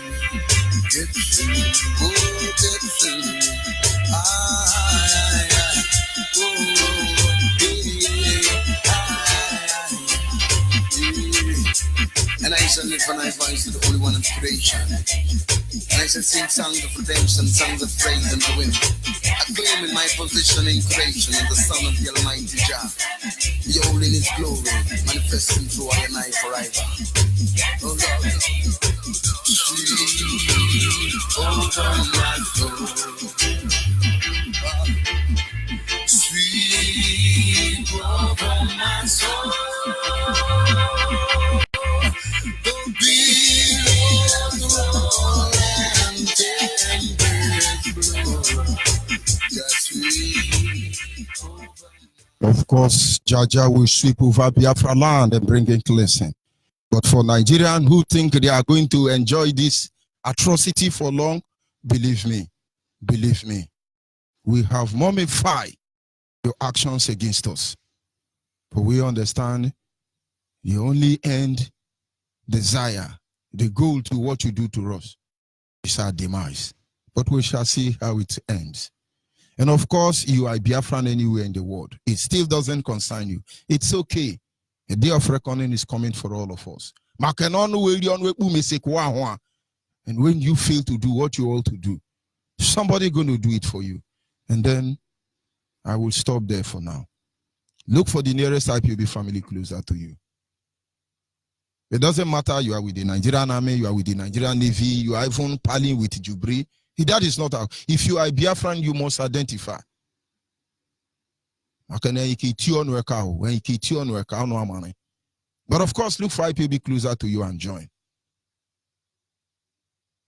Get to me, oh, get to me. And I shall live and I voice to the Holy One of creation. And I shall sing songs of redemption, songs of praise and the wind. Acclaiming my position in creation and the Son of the Almighty Jah. Behold in His glory, manifesting through I and I forever. Oh Lord, sweep over my soul. Sweep over my soul. The billows roll and tempests blow. Just sweep over. Of course, Jaja will sweep over Biafra land and bring in cleansing. But for Nigerians who think they are going to enjoy this atrocity for long, believe me, we have mummified your actions against us. But we understand the only end desire, the goal to what you do to us is our demise. But we shall see how it ends. And of course, you are Biafran anywhere in the world. It still doesn't concern you. It's okay. A day of reckoning is coming for all of us. And when you fail to do what you ought to do, somebody going to do it for you. And then I will stop there for now. Look for the nearest IPOB family closer to you. It doesn't matter you are with the Nigerian Army, you are with the Nigerian Navy, you are even palling with Jubri. That is not how. If you are a Biafran, you must identify. But of course, look for IPOB closer to you and join.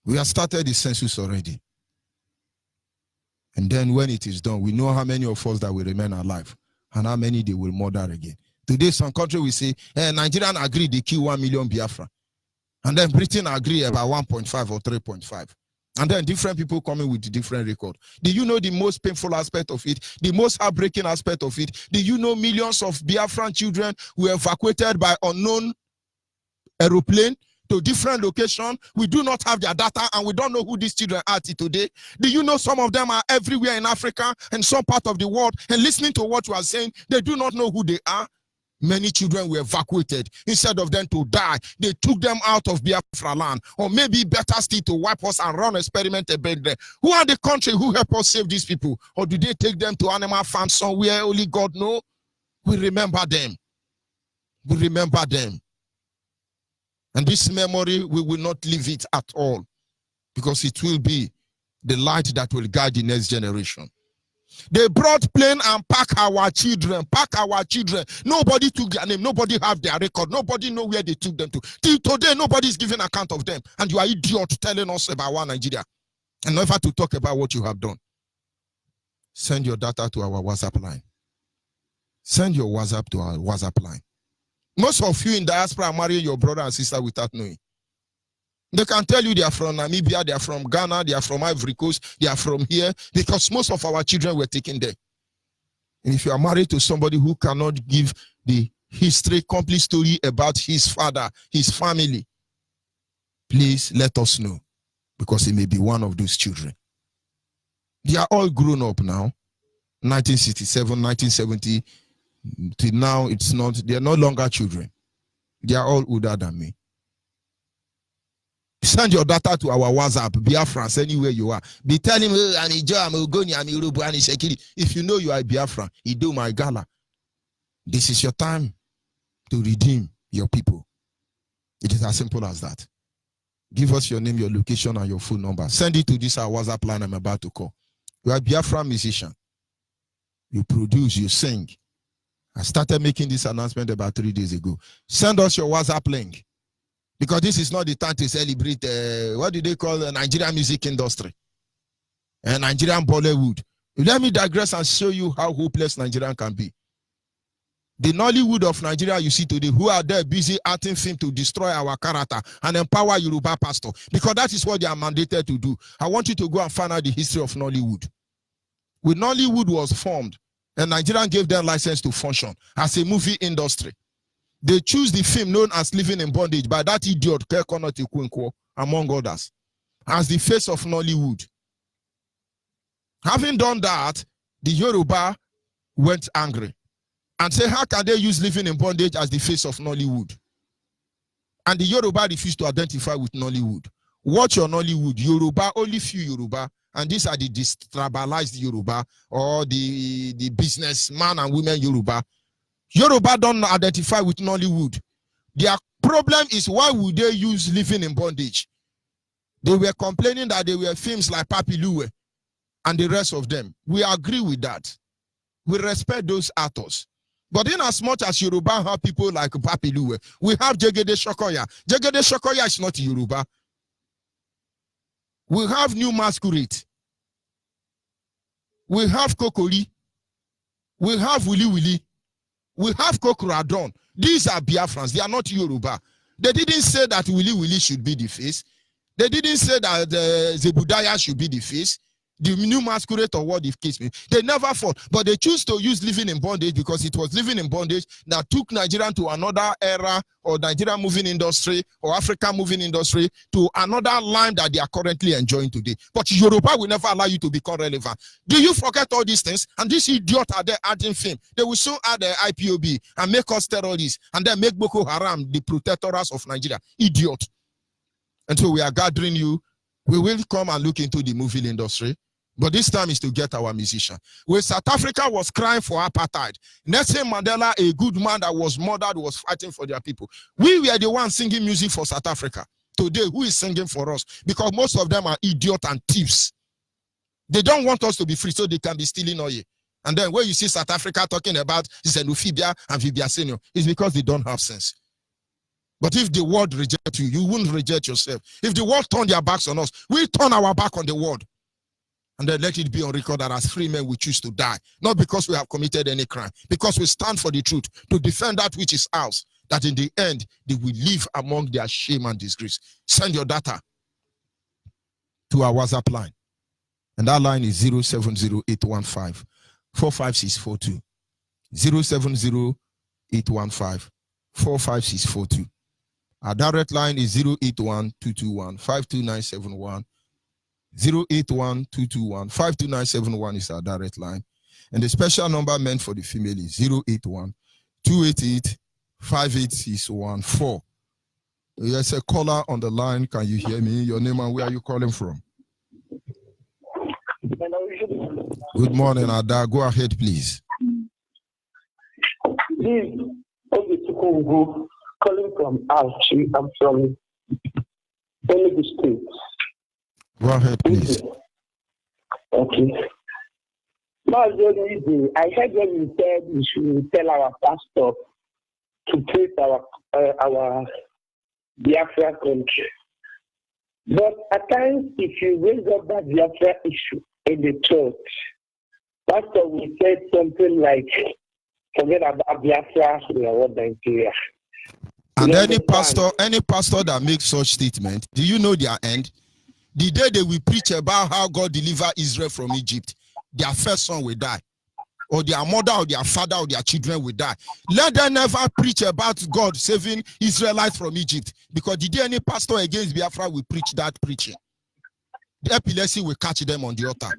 We have started the census already. And then when it is done, we know how many of us that will remain alive and how many they will murder again. Today, some country will say, Nigerian agree they kill 1 million Biafra. And then Britain agree about 1.5 or 3.5. And then different people coming with different record. Do you know the most painful aspect of it? The most heartbreaking aspect of it? Do you know millions of Biafran children were evacuated by unknown aeroplane to different locations? We do not have their data and we don't know who these children are today. Do you know some of them are everywhere in Africa and some part of the world, and listening to what you are saying, they do not know who they are? Many children were evacuated. Instead of them to die, they took them out of Biafra land. Or maybe better still to wipe us and run experiment about them. Who are the country who help us save these people? Or do they take them to animal farms somewhere only God knows? We remember them. We remember them. And this memory, we will not leave it at all, because it will be the light that will guide the next generation. They brought plane and pack our children. Nobody took their name. Nobody have their record. Nobody know where they took them to. Till today, nobody is giving account of them. And you are idiot telling us about one Nigeria. And never to talk about what you have done. Send your data to our WhatsApp line. Send your WhatsApp to our WhatsApp line. Most of you in diaspora are marrying your brother and sister without knowing. They can tell you they are from Namibia, they are from Ghana, they are from Ivory Coast, they are from here, because most of our children were taken there. And if you are married to somebody who cannot give the history, complete story about his father, his family, please let us know, because he may be one of those children. They are all grown up now. 1967, 1970, till now, they are no longer children. They are all older than me. Send your data to our WhatsApp, Biafrans, anywhere you are. Be telling me, I'm Ijo, I'm Ogoni, I'm Yoruba, I'm Shekiri. If you know you are Biafran, Ido my gala. This is your time to redeem your people. It is as simple as that. Give us your name, your location, and your phone number. Send it to this our WhatsApp line I'm about to call. You are a Biafran musician. You produce, you sing. I started making this announcement about 3 days ago. Send us your WhatsApp link. Because this is not the time to celebrate, what do they call the Nigerian music industry? And Nigerian Bollywood. Let me digress and show you how hopeless Nigerian can be. The Nollywood of Nigeria you see today, who are there busy acting film to destroy our character and empower Yoruba pastor. Because that is what they are mandated to do. I want you to go and find out the history of Nollywood. When Nollywood was formed, and Nigerian gave them license to function as a movie industry. They choose the film known as Living in Bondage by that idiot, Kekonoti Kwinkwo, among others, as the face of Nollywood. Having done that, the Yoruba went angry and said, how can they use Living in Bondage as the face of Nollywood? And the Yoruba refused to identify with Nollywood. Watch your Nollywood. Yoruba, only few Yoruba, and these are the tribalized Yoruba, or the businessman and women Yoruba. Yoruba don't identify with Nollywood. Their problem is, why would they use Living in Bondage? They were complaining that there were films like Papi Luwe and the rest of them. We agree with that. We respect those actors. But in as much as Yoruba have people like Papi Luwe, we have Jegede Shokoya. Jegede Shokoya is not Yoruba. We have New Masquerade. We have Kokori. We have Willy Willy. We have Kokoradon. These are Biafrans. They are not Yoruba. They didn't say that Willy Willy should be the face. They didn't say that Zebudaya should be the face. the new masquerade or what the case may. They never fought, but they choose to use living in bondage because it was living in bondage that took Nigeria to another era, or Nigeria moving industry or Africa moving industry to another line that they are currently enjoying today. But Yoruba will never allow you to become relevant. Do you forget all these things? And this idiot are there adding fame. They will soon add the IPOB and make us terrorists and then make Boko Haram the protectors of Nigeria. Idiot. And so we are gathering you. We will come and look into the movie industry. But this time is to get our musician. When South Africa was crying for apartheid, Nelson Mandela, a good man that was murdered, was fighting for their people. We were the ones singing music for South Africa. Today, who is singing for us? Because most of them are idiots and thieves. They don't want us to be free so they can be stealing oil. And then when you see South Africa talking about xenophobia and vivisection, it's because they don't have sense. But if the world rejects you, you wouldn't reject yourself. If the world turn their backs on us, we turn our back on the world. And then let it be on record that as free men we choose to die. Not because we have committed any crime. Because we stand for the truth. To defend that which is ours. That in the end, they will live among their shame and disgrace. Send your data to our WhatsApp line. And that line is 070815 45642. 070815 45642. Our direct line is 081-221-52971. 081-221-52971 is our direct line. And the special number meant for the female is 081-288-58614. There's a caller on the line. Can you hear me? Your name and where are you calling from? Good morning, Ada. Go ahead, please. Please, calling from Archie. I'm from Enugu State. Go ahead, please. Okay. I heard when you said we should tell our pastor to praise our Biafra country. But at times, if you raise up that Biafra issue in the church, pastor will say something like, forget about Biafra, we are what Nigeria. And any pastor that makes such statement, do you know their end? The day they will preach about how God delivered Israel from Egypt, their first son will die. Or their mother or their father or their children will die. Let them never preach about God saving Israelites from Egypt. Because the day any pastor against Biafra will preach that preaching, the epilepsy will catch them on the altar.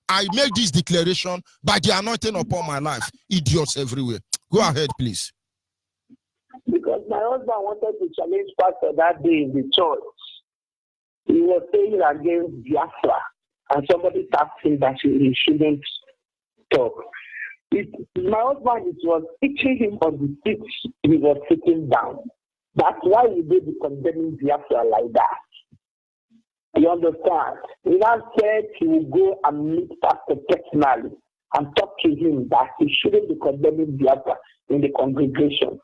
I make this declaration by the anointing upon my life. Idiots everywhere. Go ahead, please. Because my husband wanted to challenge pastor that day in the church. He was saying against Biafra, and somebody asked him that he shouldn't talk. My husband, it was itching him on the seat he was sitting down. That's why we did the condemning Biafra like that. You understand? He now said he will go and meet pastor personally and talk to him that he shouldn't be condemning Biafra in the congregation.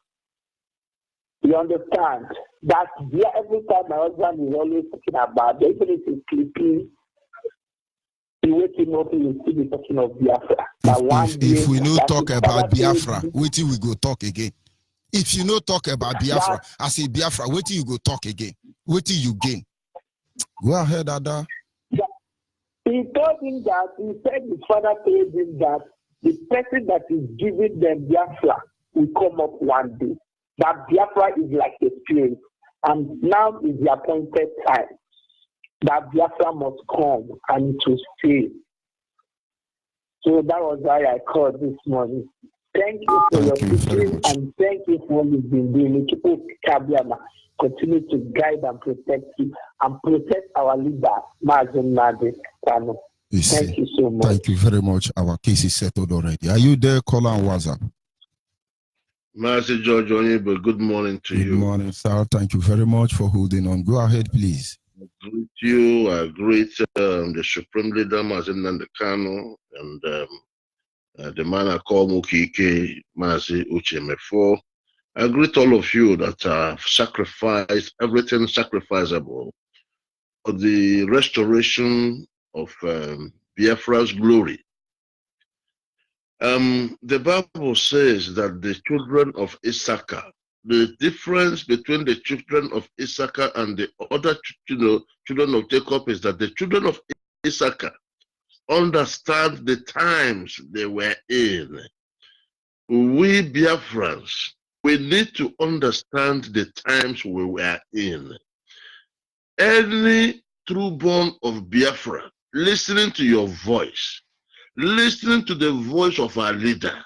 You understand? That every time my husband is always talking about, even if he's sleeping, he wakes him up, he will still be talking of Biafra. If we no talk about Biafra, wait till we go talk again. If you no talk about Biafra, I say Biafra, wait till you go talk again. Wait till you gain. Go ahead, Ada. He told him that, he said his father told him that the person that is giving them Biafra will come up one day. That Biafra is like a spirit, and now is the appointed time that Biafra must come and to stay. So that was why I called this morning. Thank you for your teaching, and thank you for what you've been doing. Continue to guide and protect you and protect our leader, Mazen Nadi Kano. Thank you so much. Thank you very much. Our case is settled already. Are you there, caller on WhatsApp? Master George Onyibe, good morning to you. Good morning, sir. Thank you very much for holding on. Go ahead, please. I greet you. I greet the Supreme Leader, Mazen Nadi Kano, and the man I call Mukike, Mazi Uchemefo. I greet all of you that have sacrificed everything sacrificable for the restoration of Biafra's glory. The Bible says that the children of Issachar, the difference between the children of Issachar and the other children of Jacob is that the children of Issachar understand the times they were in. We Biafrans, we need to understand the times we were in. Any true-born of Biafra, listening to your voice, listening to the voice of our leader,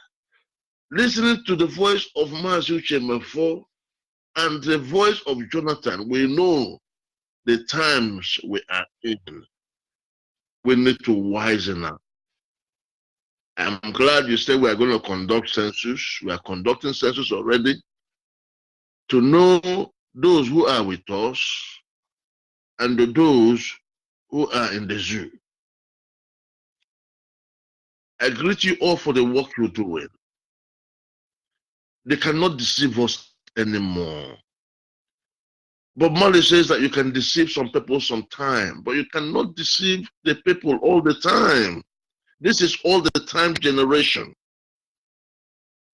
listening to the voice of Mazi Uchemefo and the voice of Jonathan, we know the times we are in. We need to wisen up. I'm glad you said we are going to conduct census. We are conducting census already to know those who are with us and those who are in the zoo. I greet you all for the work you're doing. They cannot deceive us anymore. Bob Marley says that you can deceive some people sometime, but you cannot deceive the people all the time. This is all the time generation.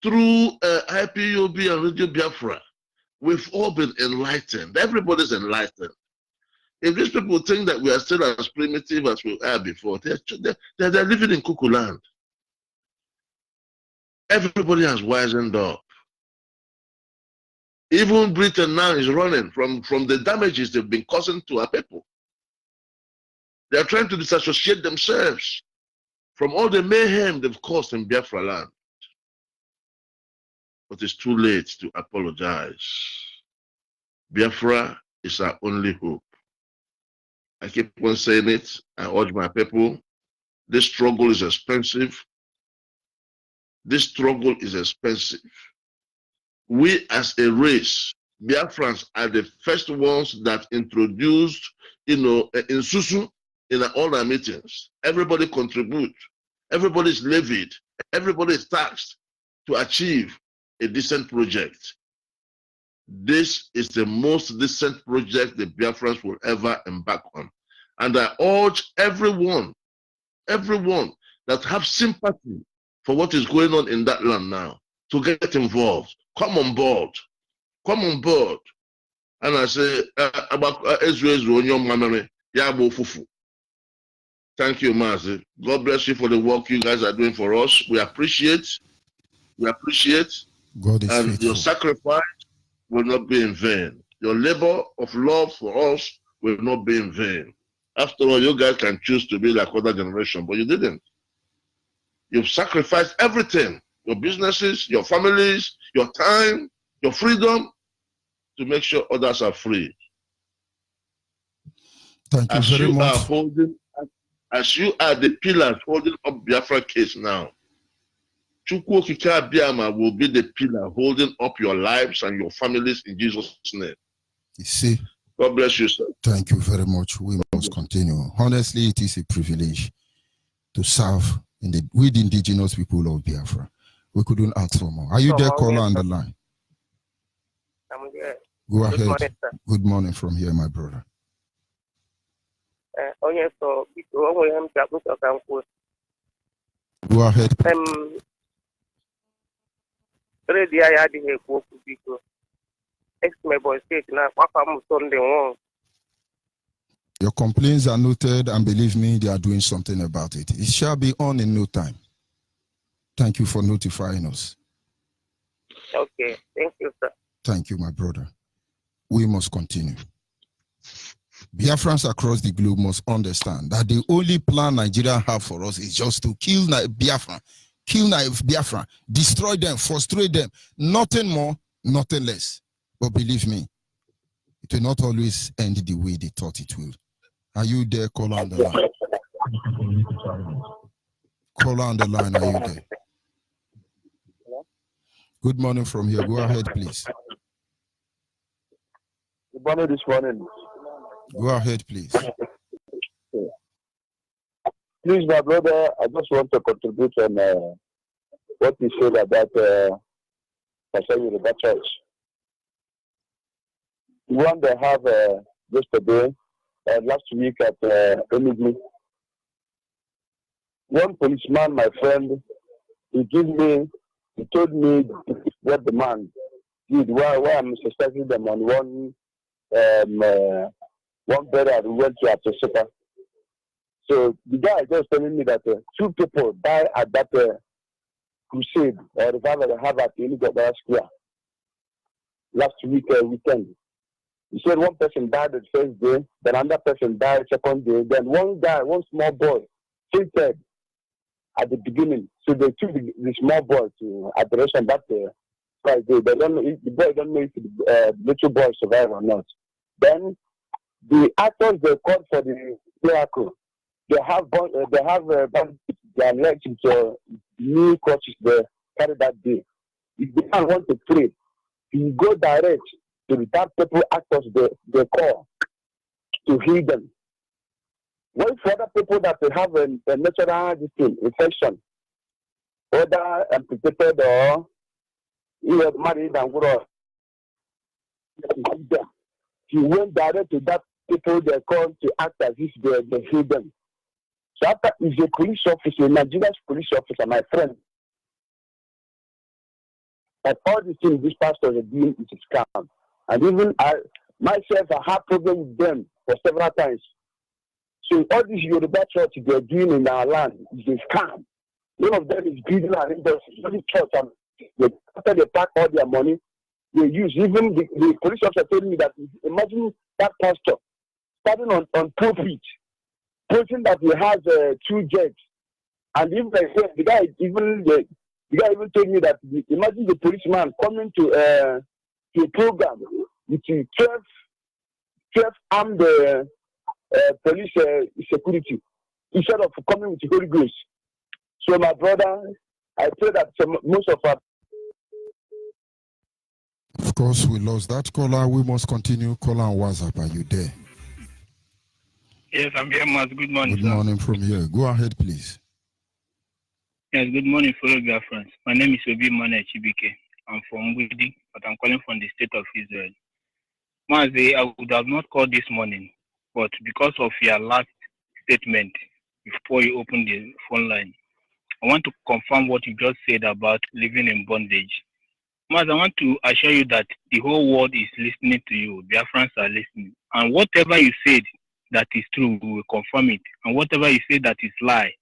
Through IPOB and Radio Biafra, we've all been enlightened. Everybody's enlightened. If these people think that we are still as primitive as we were before, they're living in cuckoo land. Everybody has wisened up. Even Britain now is running from the damages they've been causing to our people. They are trying to disassociate themselves from all the mayhem they've caused in Biafra land. But it's too late to apologize. Biafra is our only hope. I keep on saying it. I urge my people. This struggle is expensive. This struggle is expensive. We as a race, Biafrans are the first ones that introduced, in Susu, in all our meetings. Everybody contribute. Everybody is levied. Everybody is taxed to achieve a decent project. This is the most decent project the Biafrans will ever embark on. And I urge everyone that have sympathy for what is going on in that land now to get involved. Come on board. Come on board. And I say, thank you, Mazi. God bless you for the work you guys are doing for us. We appreciate. God is and faithful. Your sacrifice will not be in vain. Your labor of love for us will not be in vain. After all, you guys can choose to be like other generation, but you didn't. You've sacrificed everything, your businesses, your families, your time, your freedom, to make sure others are free. Thank you very much. As you are the pillars holding up Biafra case now, Chukwu Okike Abiama will be the pillar holding up your lives and your families in Jesus' name. You see, God bless you, sir. Thank you very much. We must continue. Honestly, it is a privilege to serve with the indigenous people of Biafra. We couldn't ask for more. Are you there, caller on the line? I'm here. Go ahead. Good morning, sir. Good morning from here, my brother. Go ahead. Your complaints are noted, and believe me, they are doing something about it. It shall be on in no time. Thank you for notifying us. Okay, thank you, sir. Thank you, my brother. We must continue. Biafrans across the globe must understand that the only plan Nigeria have for us is just to kill Biafra, destroy them, frustrate them, nothing more, nothing less. But believe me, it will not always end the way they thought it will. Are you there, caller on the line? Caller on the line, are you there? Good morning from here. Go ahead, please. Good morning this morning. Go ahead, please. Please, my brother, I just want to contribute on what you said about Pastor Yoruba Church. The one they have yesterday, last week at MUMMIFIED. One policeman, my friend, he told me what the man did, why I'm suspecting them on one burial we went to at Sopa. So the guy just telling me that 2 people died at that crusade or revival they have at the Square last weekend. He said one person died the first day, then another person died second day, then one small boy fainted at the beginning. So they took the small boy to adoration that Friday. They don't know the boy don't know if the little boy survived or not. Then the actors they called for the miracle. They have their legs into new crosses they carry that day. If they don't want to pray, you go direct to the dark people actors they call to heal them. Wait for other people that they have a natural infection, whether amputated or married and grow. You went direct to that people they call to act as if they heal them. So after is a police officer, a Nigerian police officer, my friend. And all the things these pastors are doing is a scam. And even I myself, I have problems with them for several times. So all these Yoruba church they're doing in our land is a scam. One of them is building an industry. Only church, and after they pack all their money, they use. Even the police officer told me that imagine that pastor standing on pulpit, posting that he has 2 jets, and even the guy even told me that imagine the policeman coming to a program with 12 armed police security instead of coming with the Holy Ghost. So my brother, I pray that most of our. Of course, we lost that caller. We must continue. Caller on WhatsApp. Are you there? Yes, I'm here, Mas. Good morning. Good morning from here. Go ahead, please. Yes, good morning, fellow Biafrans. My name is Obi Mane Chibike. I'm from Widi, but I'm calling from the state of Israel. Mazi, I would have not called this morning, but because of your last statement before you opened the phone line, I want to confirm what you just said about living in bondage. Mazi, I want to assure you that the whole world is listening to you. Biafrans are listening. And whatever you said that is true, we will confirm it. And whatever you say that is lie,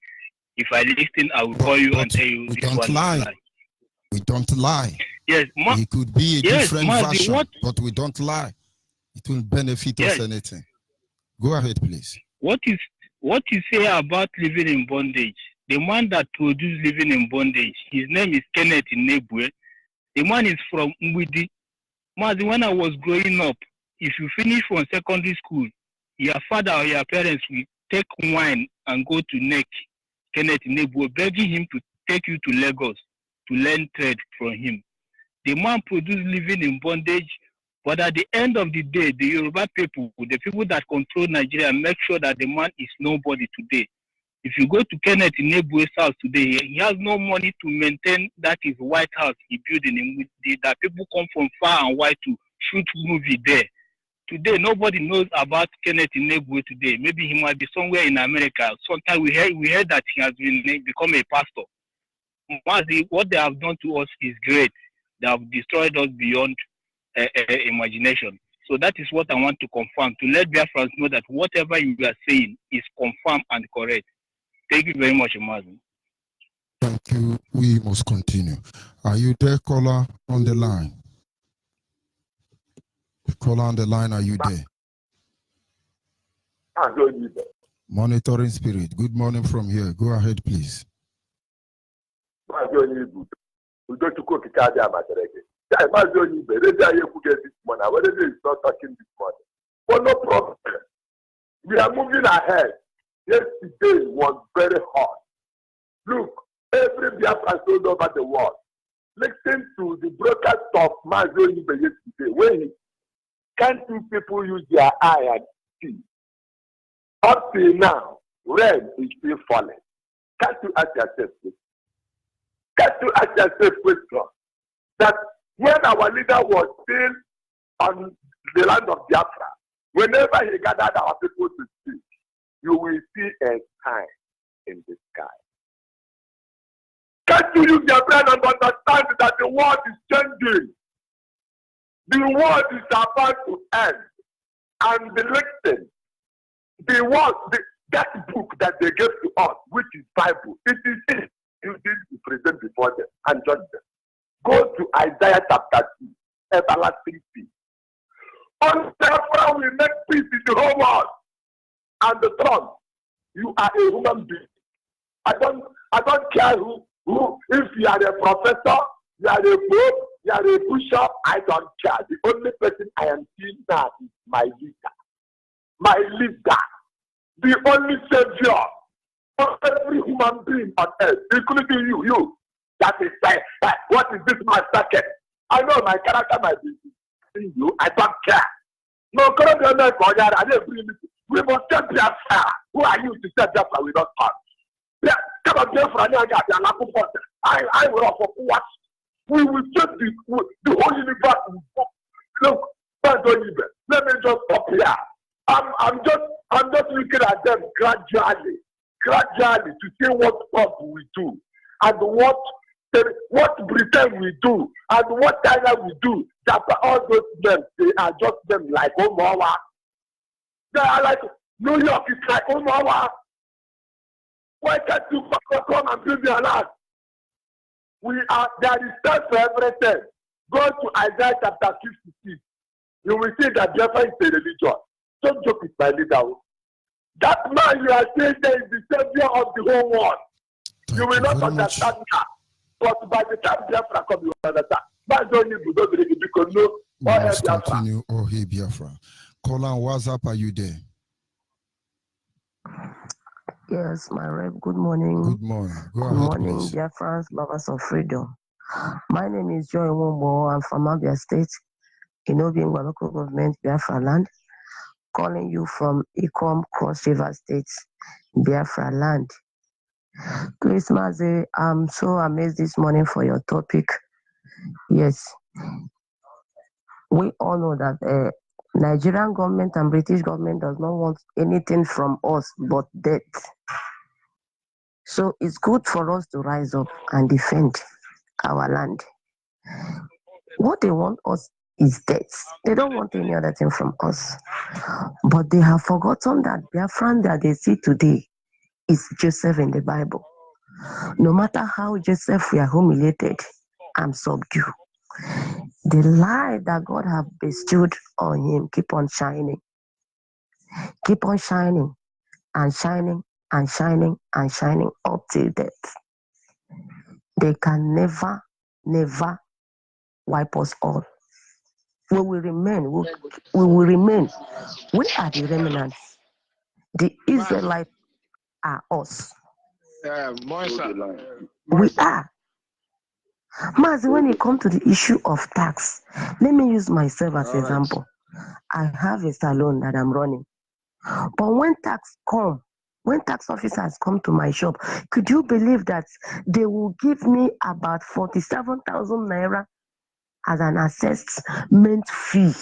if I listen, I will call you and tell you this one is lie. We don't lie. Yes, it could be a different version, but we don't lie. It will benefit us anything. Go ahead, please. What you say about living in bondage? The man that produced living in bondage, his name is Kenneth Inebwe. The man is from Mwidi. Mazi, when I was growing up, if you finish from secondary school, your father or your parents will take wine and go to Neck Kenneth Inebwe, begging him to take you to Lagos to learn trade from him. The man produced living in bondage, but at the end of the day, the Yoruba people, the people that control Nigeria, make sure that the man is nobody today. If you go to Kenneth Inebwe's house today, he has no money to maintain that his White House he built in him. That people come from far and wide to shoot movie there. Today, nobody knows about Kenneth Inebwe today. Maybe he might be somewhere in America. Sometimes we heard that he has become a pastor. What they have done to us is great. They have destroyed us beyond imagination. So that is what I want to confirm, to let Biafrans know that whatever you are saying is confirmed and correct. Thank you very much, Mazi. Thank you. We must continue. Are you there, caller on the line? Caller on the line, are you there? Monitoring Spirit. Good morning from here. Go ahead, please. Onyibe, whether is not talking this morning. But no problem. We are moving ahead. Yesterday was very hot. Look, every Biafra all over the world. Listen to the broadcast of Onyibe yesterday, where he can't see people use their eye and see. Up till now, rain is still falling. Can't you ask yourself this? Can't you ask yourself question that when our leader was still on the land of Biafra, whenever he gathered our people to speak, you will see a sign in the sky. Can't you use your brain and understand that the world is changing? The world is about to end. And listen, the That book that they gave to us, which is Bible, it is it. You need to present before them and judge them. Go to Isaiah chapter 2, everlasting peace. On Biafra will make peace in the whole world. And the throne, you are a human being. I don't care who if you are a professor, you are a pope, you are a bishop, I don't care. The only person I am seeing now is my leader. My leader. The only savior of every human being on earth, including you. That is what is this my second? I know my character might be in you. I don't care. No, we must tell Biafra. Who are you to say Biafra will not come? Come on, Biafra, I will offer what? We will just the whole universe. Look, Onyibe, let me just stop here. I'm just looking at them gradually to see what God will do and what Britain will do and what China will do. That all those men, they are just them like Omawa. They are like New York is like Omawa. Why can't you come and build your land? There is time for everything. Go to Isaiah chapter 56. You will see that Biafra is a religion. Don't joke with my leader. That man you are saying there is the savior of the whole world. You will not understand that. But by the time Biafra comes, you will understand. That's only because no. Let's continue. Oh, hey, Biafra. Colin, what's up? Are you there? Yes, my rep. Good morning. Good morning. Go Good ahead, morning, please. Biafrans, lovers of freedom. My name is Joy Wombo. I'm from Abia State, Inobingwa local government, Biafra land. Calling you from Ikom Cross River State, Biafra land. Please, Mazi, I'm so amazed this morning for your topic. Yes, we all know that Nigerian government and British government does not want anything from us but death. So it's good for us to rise up and defend our land. What they want us is death. They don't want any other thing from us. But they have forgotten that Biafran that they see today is Joseph in the Bible. No matter how Joseph were humiliated and subdued, the light that God have bestowed on him keep on shining. Keep on shining and shining and shining and shining up till death. They can never, never wipe us all. We will remain. We will remain. We are the remnants. The Israelites are us. We are. Mazi, when it comes to the issue of tax, let me use myself as an example. I have a salon that I'm running. But when tax officers come to my shop, could you believe that they will give me about 47,000 naira as an assessment fee?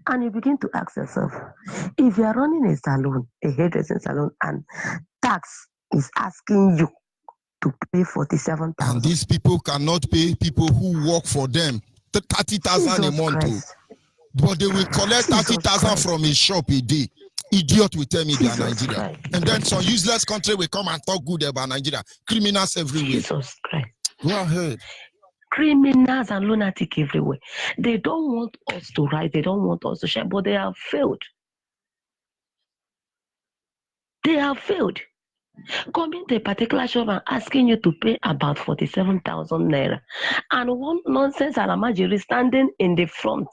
And you begin to ask yourself, if you are running a salon, a hairdressing salon, and tax is asking you to pay 47,000. And these people cannot pay people who work for them 30,000 a month. But they will collect 30,000 from a shop a day. Idiot will tell me they are Nigeria. Christ. And then some useless country will come and talk good about Nigeria. Criminals everywhere. Jesus Christ. Go ahead. Criminals and lunatic everywhere. They don't want us to rise. They don't want us to shine, but they have failed. They have failed. Coming to a particular shop and asking you to pay about 47,000 naira. And one nonsense Alamajiri standing in the front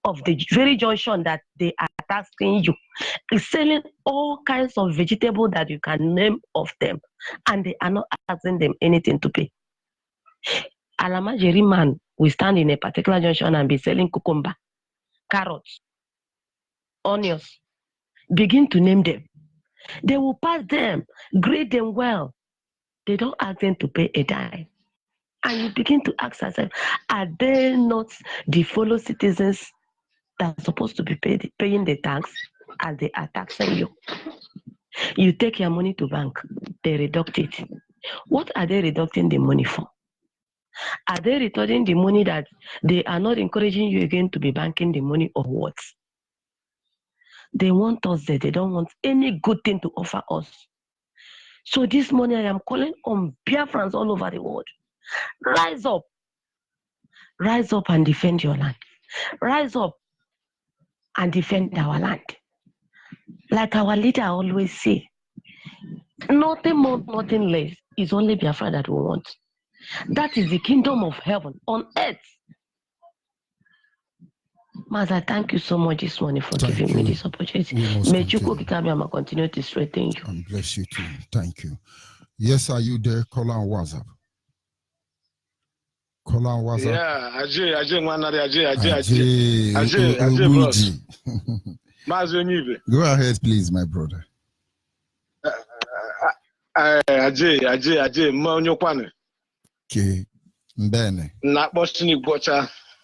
of the very junction that they are taxing you is selling all kinds of vegetables that you can name of them, and they are not asking them anything to pay. Alamajiri man will stand in a particular junction and be selling cucumber, carrots, onions. Begin to name them. They will pass them, grade them well. They don't ask them to pay a dime. And you begin to ask yourself, are they not the fellow citizens that are supposed to be paying the tax as they are taxing you? You take your money to bank, they deduct it. What are they deducting the money for? Are they returning the money that they are not encouraging you again to be banking the money, or what? They want us there. They don't want any good thing to offer us. So this morning I am calling on Biafrans all over the world. Rise up. Rise up and defend your land. Rise up and defend our land. Like our leader always say, nothing more, nothing less is only Biafra that we want. That is the kingdom of heaven on earth. Master, thank you so much this morning for giving me this opportunity. May Chukwu continue to strengthen you. And bless you too. Thank you. Yes, are you there? Call on WhatsApp. Call on WhatsApp. Yeah, Ajay, bros. Onyibe. Go ahead, please, my brother. Ajay, Monyokwane. Okay. Mbene.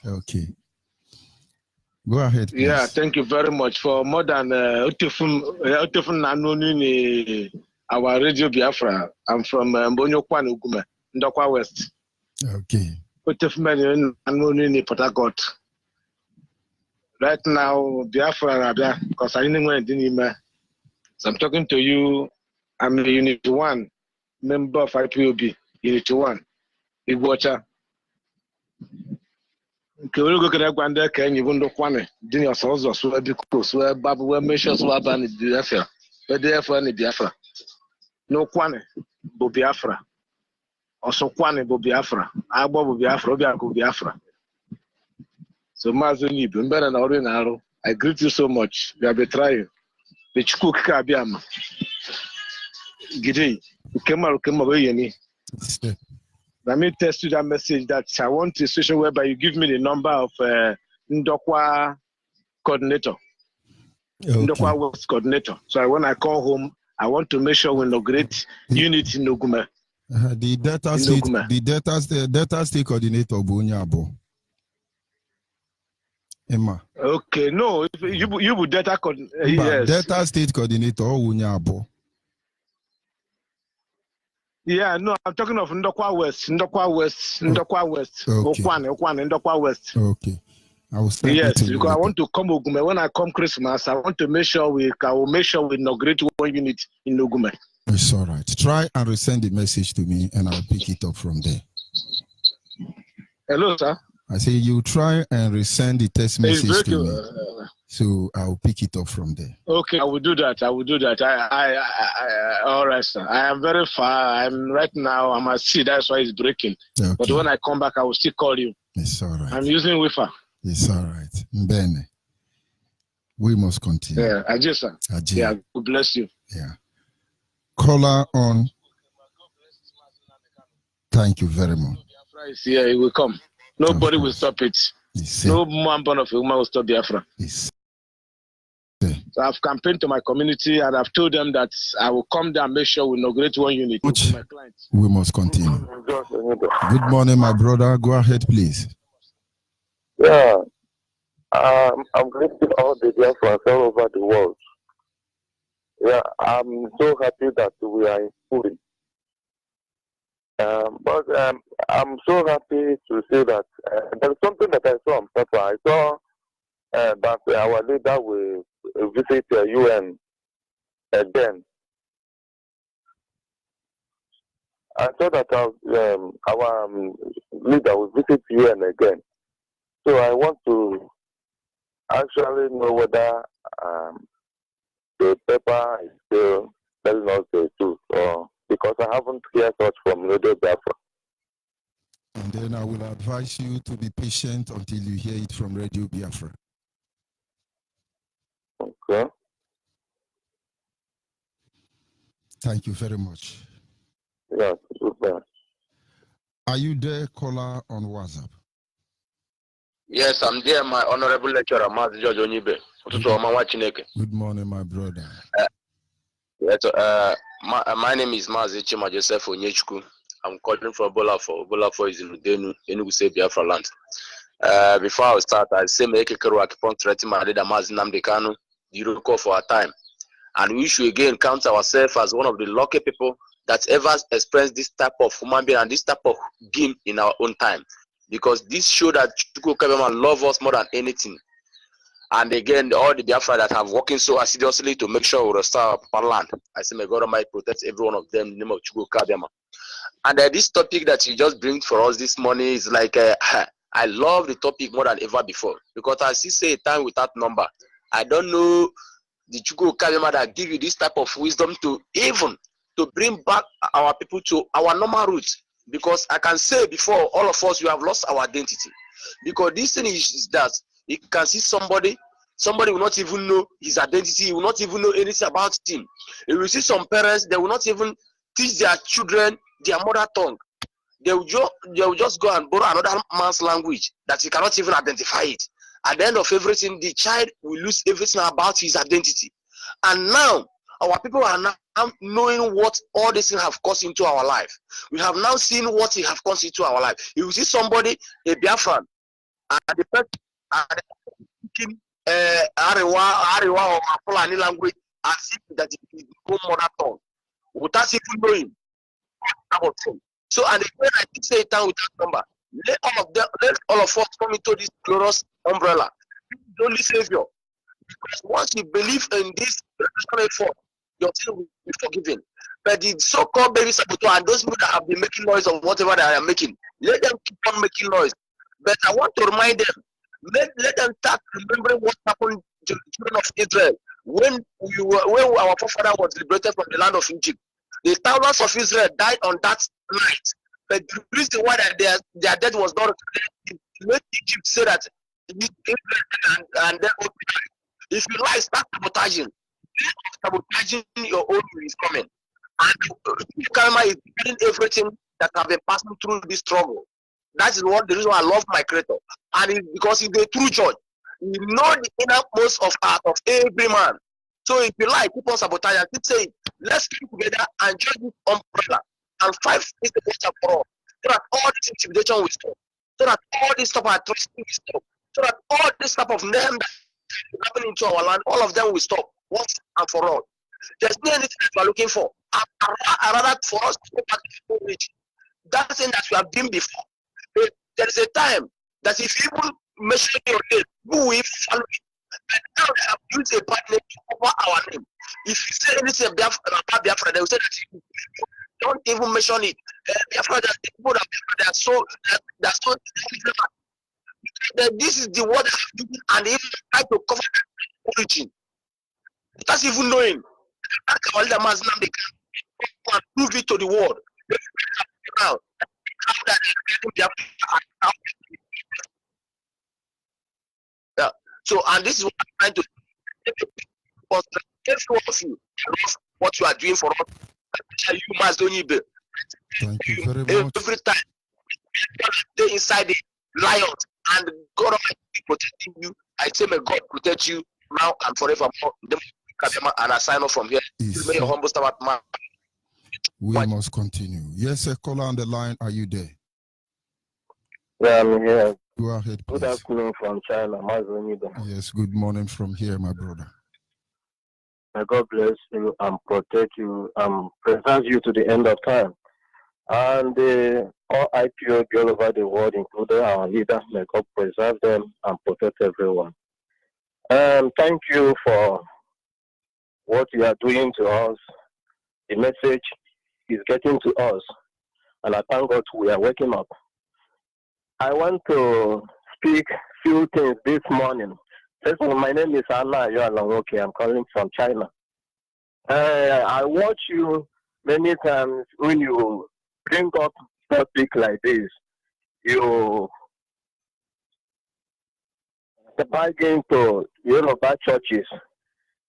Okay. Go ahead, please. Yeah, thank you very much for more than our Radio Biafra. I'm from Monyokwane, Ugume, Ndokwa West. Okay. Right now, Biafra, because I didn't want to. So I'm talking to you. I'm a Unit 1 member of IPOB, Unit 1. Big watcher. Kewego kena gwanda ka enyi bundo kwane dini osozo so abiko so babu we measure so aba ni Biafra. Biafra ni Biafra. No kwane bo Biafra. Also kwane bo Biafra. Agbo bo Biafra, obi akụ Biafra. So Onyibe, mbere na ọrụ na arụ. I greet you so much. We have been trying. The Chukwu kika abịama. Gide, ukema we yemi. Let me test you that message that I want a situation whereby you give me the number of Ndokwa coordinator. Okay. Ndokwa West coordinator. So when I call home, I want to make sure we inaugurate unit in Ogume. The data state coordinator Bunyabo. Emma. Okay, no, if you would data yes. Data state coordinator Bunyabo. Yeah, no, I'm talking of Ndokwa West. Okay. Okwane, Ndokwa West. Okay. I will start. Yes, because I want to come Ogume. When I come Christmas, I want to make sure we inaugurate one unit in Ogume. It's all right. Try and resend the message to me and I'll pick it up from there. Hello, sir. I say you try and resend the text message to me. So I'll pick it up from there. Okay, I will do that. All right, sir. I am very far. Right now, I'm at sea. That's why it's breaking. Okay. But when I come back, I will still call you. It's all right. I'm using Wi-Fi. It's all right. Mbene. We must continue. Yeah, Ajay, sir. Ajay. Yeah, God bless you. Yeah. Caller on. Thank you very much. Yeah, it will come. Nobody will stop it. No man born of a woman will stop Biafra. So I've campaigned to my community and I've told them that I will come down and make sure we inaugurate one unit with my clients. We must continue. Good morning, my brother. Go ahead, please. Yeah, I'm greeting all the Biafrans all over the world. Yeah, I'm so happy that we are in Puri. But I'm so happy to say that there's something that I saw on paper. I saw that our leader will visit the UN again. I saw that our leader will visit UN again. So I want to actually know whether the paper is still telling us the truth, or because I haven't heard such from Radio Biafra. And then I will advise you to be patient until you hear it from Radio Biafra. Okay. Thank you very much. Yeah, super. Are you there, caller on WhatsApp? Yes, I'm there, my honorable lecturer, Master George Onyibe. Good morning, my brother. Yes, my name is Mazi Chima Joseph Onyechukwu. I'm calling from Bolafo. Bolafo is in Udenu, Enugu State, Biafra land. Before I start, I say make a keep threatening my leader Mazi Nnamdi Kanu, the call for our time. And we should again count ourselves as one of the lucky people that ever experienced this type of human being and this type of game in our own time. Because this show that Chukwu Kabema love us more than anything. And again, all the Biafra that have working so assiduously to make sure we restore our land. I say, may God Almighty protect every one of them in the name of Chukwu Kabiama. And this topic that you just bring for us this morning is like, I love the topic more than ever before. Because as you say, time without number, I don't know the Chukwu Kabiama that give you this type of wisdom to even to bring back our people to our normal roots. Because I can say before, all of us, we have lost our identity. Because this thing is that you can see somebody will not even know his identity, he will not even know anything about him. You will see some parents, they will not even teach their children their mother tongue. They will just go and borrow another man's language that he cannot even identify it. At the end of everything, the child will lose everything about his identity. And now, our people are now knowing what all these things have caused into our life. We have now seen what it have caused into our life. You will see somebody, a Biafran, and the person speaking Arewa or Fulani language as if that it is his own mother tongue, without even knowing. So, and again, I did say it down without number. Let all of us come into this glorious umbrella. The only Savior. Because once you believe in this effort, your sin will be forgiven. But the so-called baby saboteur and those people that have been making noise of whatever they are making, let them keep on making noise. But I want to remind them, let them start remembering what happened to the children of Israel when our forefather was liberated from the land of Egypt. The thousands of Israel died on that night. But the reason why their death was not let Egypt say that and then if you lie, start sabotaging. Sabotaging your own is coming. And karma is getting everything that have been passing through this struggle. That is the reason why I love my creator. And it's because he's the true judge. He knows the innermost of heart of every man. So if you like, keep on sabotaging. Keep saying, let's keep together and join this umbrella and fight this the for all. So that all this intimidation will stop. So that all this stuff of atrocity will stop. So that all this type of name that is happening to our land, all of them will stop once and for all. There's no anything that we are looking for. I rather for us to go back to the village. That thing that we have been before. There is a time that if you even mention your name, who will follow it? But now they have used a bad name to cover our name. If you say anything about Biafra, they will say that you don't even mention it. Biafra, the people that they are so this is the word they have given, and they even try to cover the origin. That's even knowing. That Kamalida Maznam, they can prove it to the world. Now, yeah. So, and this is what I'm trying to do. What you are doing for us, you must Onyibe. Thank you very much. Every time stay inside the lions and God Almighty protecting you. I say, may God protect you now and forevermore. And I sign off from here. May your humble servant man. We must continue. Yes, a caller on the line. Are you there? Yeah, I'm here. Go ahead, please. Good afternoon from China. Yes, good morning from here, my brother. May God bless you and protect you and preserve you to the end of time. And all IPO all over the world, including our leaders, may God preserve them and protect everyone. Thank you for what you are doing to us. The message is getting to us, and I thank God we are waking up. I want to speak few things this morning. First of all, my name is Anna Yoalawoke. I'm calling from China. I watch you many times when you bring up topic like this. You bargain to Yoruba churches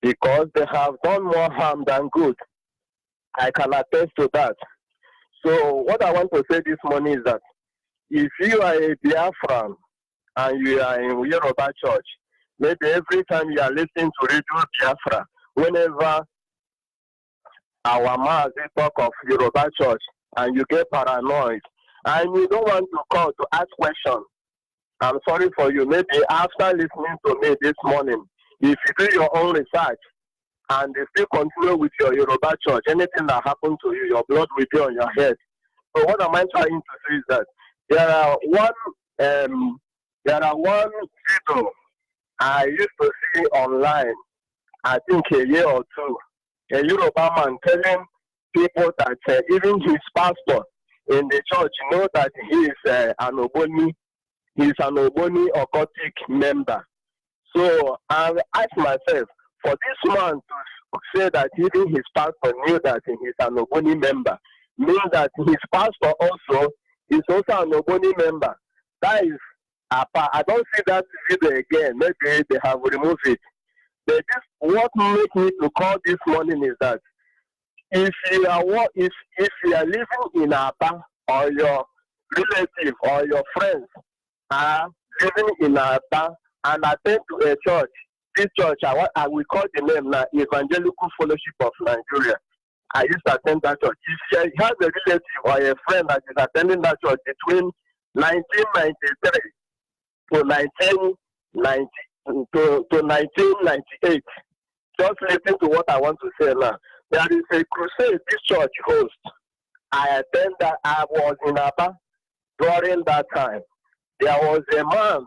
because they have done more harm than good. I can attest to that. So what I want to say this morning is that if you are a Biafran and you are in Yoruba church, maybe every time you are listening to Radio Biafra, whenever our mass talk of Yoruba church and you get paranoid and you don't want to call to ask questions, I'm sorry for you. Maybe after listening to me this morning, if you do your own research and you still continue with your Yoruba church, anything that happens to you, your blood will be on your head. So what am I trying to say is that there are one video I used to see online, I think a year or two, a Yoruba man telling people that even his pastor in the church know that he is an Ogboni, he's an Ogboni occultic member. So I asked myself, for this man to say that even his pastor knew that he's an Ogboni member, means that his pastor also is also an Ogboni member. That is, I don't see that video again. Maybe they have removed it. But this, what makes me to call this morning is that if you are living in Aba, or your relative or your friends are living in Aba and attend to a church, this church, I will call the name now, Evangelical Fellowship of Nigeria. I used to attend that church. If you have a relative or a friend that is attending that church between 1993 to 1998, just listen to what I want to say now. There is a crusade this church hosts. I attend that. I was in Aba during that time. There was a man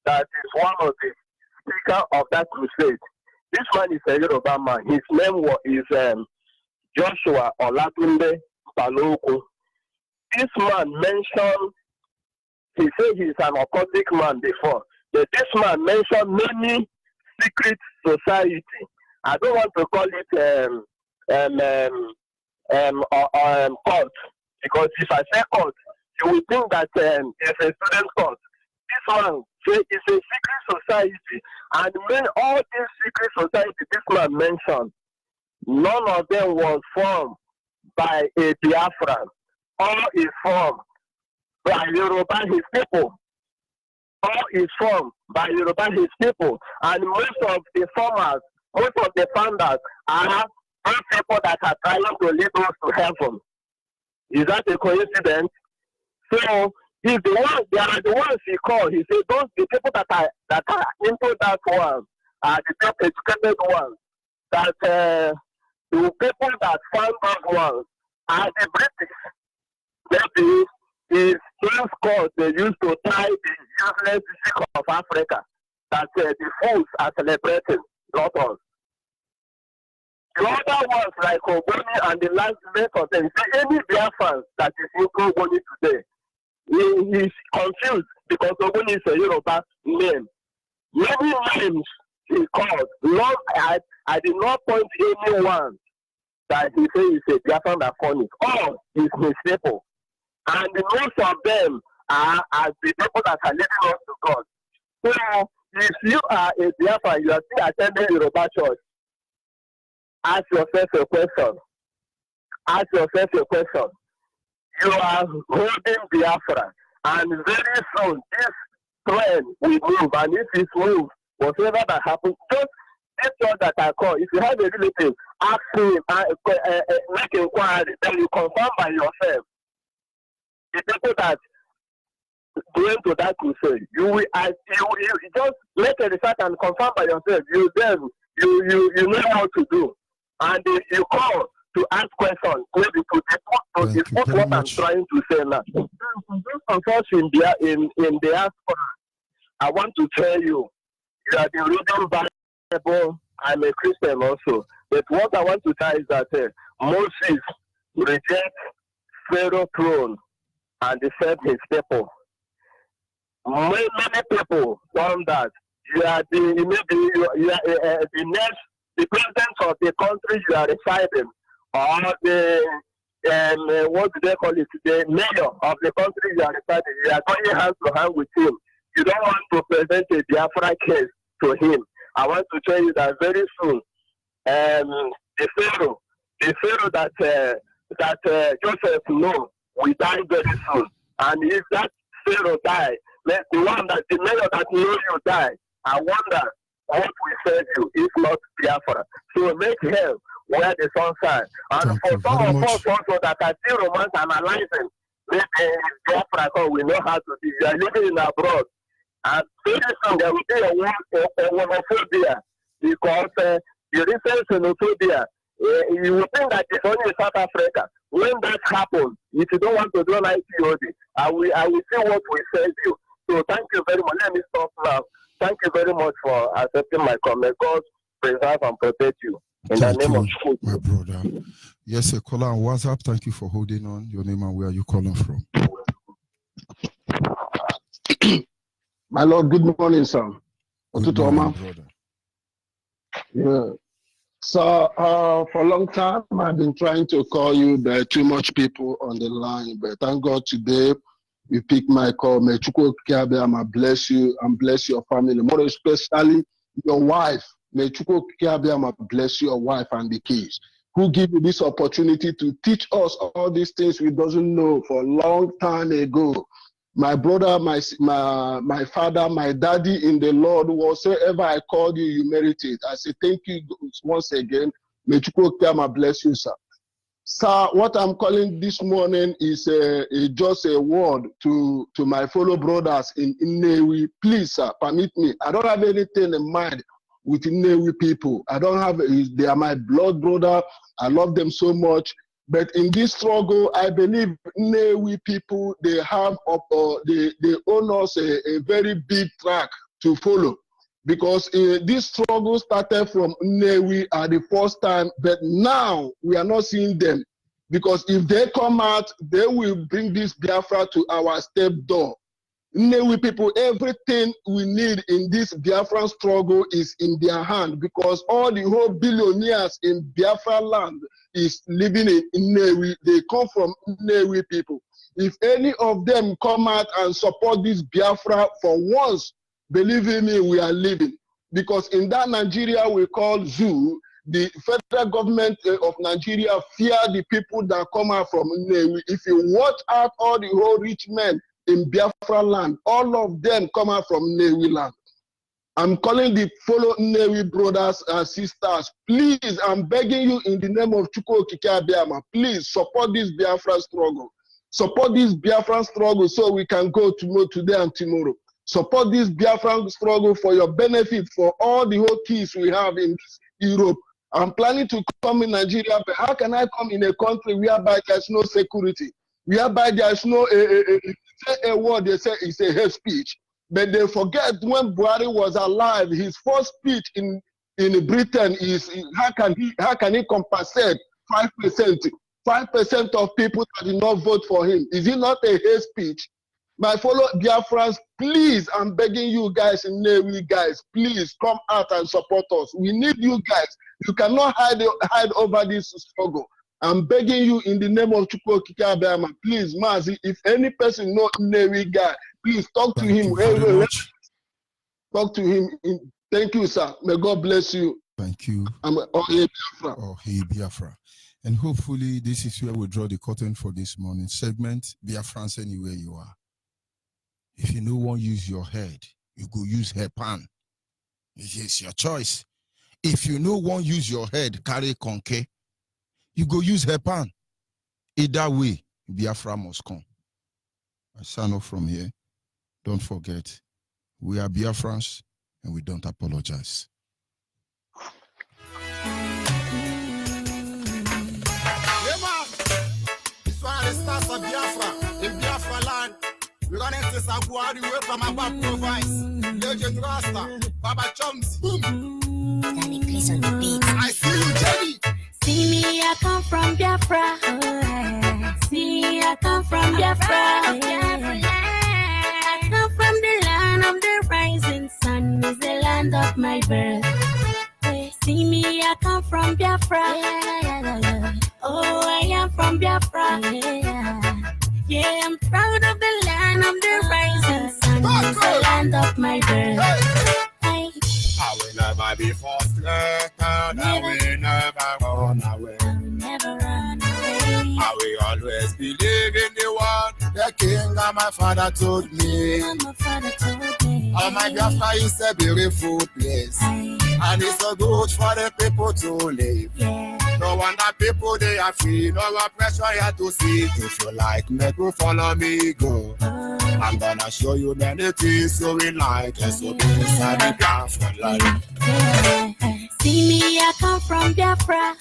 that is one of the speakers of that crusade. This man is a Yoruba man. His name is Joshua Olatunde Balogun. This man mentioned, he said he's an occultic man before, but this man mentioned many secret society. I don't want to call it cult, because if I say cult, you will think that it's a student cult. This one say it's a secret society, and when all these secret society this man mentioned, none of them was formed by a Biafran. All is formed by Yoruba his people. All is formed by Yoruba his people, and most of the formers, most of the founders are those people that are trying to lead us to heaven. Is that a coincidence? So he's the one. They are the ones he called. He said those the people that are into that one are the top educated ones. That the people that found those ones are the British. Maybe is those courts they used to tie the useless sick of Africa that the fools are celebrating, not us. The other ones like Ogboni and the last best of them, any Biafran that is into Ogboni today, he is confused because Ogboni is a Yoruba name. Many names he called. Lord, I did not point anyone that he says is a Biafran that funny. All is his people. And most of them are as the people that are leading us to God. So if you are a Biafran, you are still attending Yoruba church, ask yourself a question. Ask yourself a question. You are holding Biafra, and very soon this trend will move, and if it moves, whatever that happens, just this church that I call, if you have a relative, ask him, make inquiry, then you confirm by yourself. The people that going to that crusade, you just make a research and confirm by yourself. You know how to do. And if you call to ask questions, maybe to dispute what I'm trying to say now. Of course, in diaspora, I want to tell you, you are the reading Bible. I'm a Christian also. But what I want to tell is that Moses rejected Pharaoh's throne and defend his people. Many people found that you are the next. The president of the country you are residing, or the what do they call it? The mayor of the country you are residing, you are going hand to hand with him. You don't want to present a Biafra case to him. I want to tell you that very soon, the Pharaoh that Joseph know will die very soon. And if that Pharaoh die, the mayor that know you die, I wonder what will save you if not Biafra. So make hell where the sun shines. And for some of us also that are still romance analyzing, maybe Biafra, so we know how to do. You are living in abroad. And very soon there will be a xenophobia, because the recent xenophobia, you will think that it's only in South Africa. When that happens, if you don't want to do an IPOD, I will see what will save you. So thank you very much. Let me stop now. Thank you very much for accepting my comment. God preserve and protect you. In Thank the name you, of Jesus. my brother. Yes, a caller on WhatsApp. Thank you for holding on. Your name and where are you calling from? My Lord, good morning, sir. Good morning, brother. Yeah. So for a long time, I've been trying to call you. There are too much people on the line, but thank God today you pick my call. May Chukwu Kiabiama bless you and bless your family, more especially your wife. May Chukwu Kiabiama bless your wife and the kids who give you this opportunity to teach us all these things we doesn't know for a long time ago. My brother, my father, my daddy in the Lord, whatsoever I called you, you merit it. I say thank you once again. May Chukwu Kiabiama bless you, sir. Sir, what I'm calling this morning is just a word to my fellow brothers in Nnewi. Please, sir, permit me. I don't have anything in mind with Nnewi people. They are my blood brother. I love them so much. But in this struggle, I believe Nnewi people, they own us a very big track to follow. Because this struggle started from Nnewi at the first time, but now we are not seeing them. Because if they come out, they will bring this Biafra to our step door. Nnewi people, everything we need in this Biafran struggle is in their hand, because all the whole billionaires in Biafra land is living in Nnewi. They come from Nnewi people. If any of them come out and support this Biafra for once, believe in me, we are living. Because in that Nigeria we call zoo, the federal government of Nigeria fear the people that come out from Nnewi. If you watch out all the whole rich men in Biafra land, all of them come out from Nnewi land. I'm calling the fellow Nnewi brothers and sisters, please, I'm begging you in the name of Chukwu Kiabiama, please support this Biafra struggle. Support this Biafra struggle so we can go today and tomorrow. Support this Biafran struggle for your benefit, for all the whole keys we have in Europe. I'm planning to come in Nigeria, but how can I come in a country whereby there's no security? Whereby there's no a word they say is a hate speech. But they forget when Buhari was alive, his first speech in Britain is how can he compensate 5%? 5% of people that did not vote for him. Is it not a hate speech? My fellow Biafrans, please, I'm begging you guys in Nnewi, guys, please come out and support us. We need you guys. You cannot hide over this struggle. I'm begging you in the name of Chukwu Kiabiama, please, Mazi, if any person know Nnewi guy, please talk to him. Talk to him. Thank you, sir. May God bless you. Thank you. I'm Onyibe Biafra. Oh, hey, Biafra. And hopefully this is where we draw the curtain for this morning segment. Biafrans, anywhere you are. If you no one use your head, you go use her pan. It's your choice. If you no one use your head, carry conke, you go use her pan. Either way, Biafra must come. I sign off from here. Don't forget, we are Biafrans and we don't apologize. This one is stars of Biafra in Biafra land. We're gonna take Saguari away from our province. Legend Rasta, Baba Chums, boom. Standing place on the beat. I see you, Jenny. See me, I come from Biafra. See, I come from Biafra. I come from the land of the rising sun. Is the land of my birth. See me, I come from Biafra. Oh, I am from Biafra. Yeah, I'm proud of the land of the rising sun. Is the land of my birth. I will never be frustrated. I will never run away. Never run away. I will always believe in the one the king and my father told me. Oh, my Biafra is a beautiful place. And it's so good for the people to live. No wonder people they are free. No pressure here to see. If you like me to follow me, go. I'm gonna show you many things you will like. So be inside the Biafra life. See me, I come from Biafra.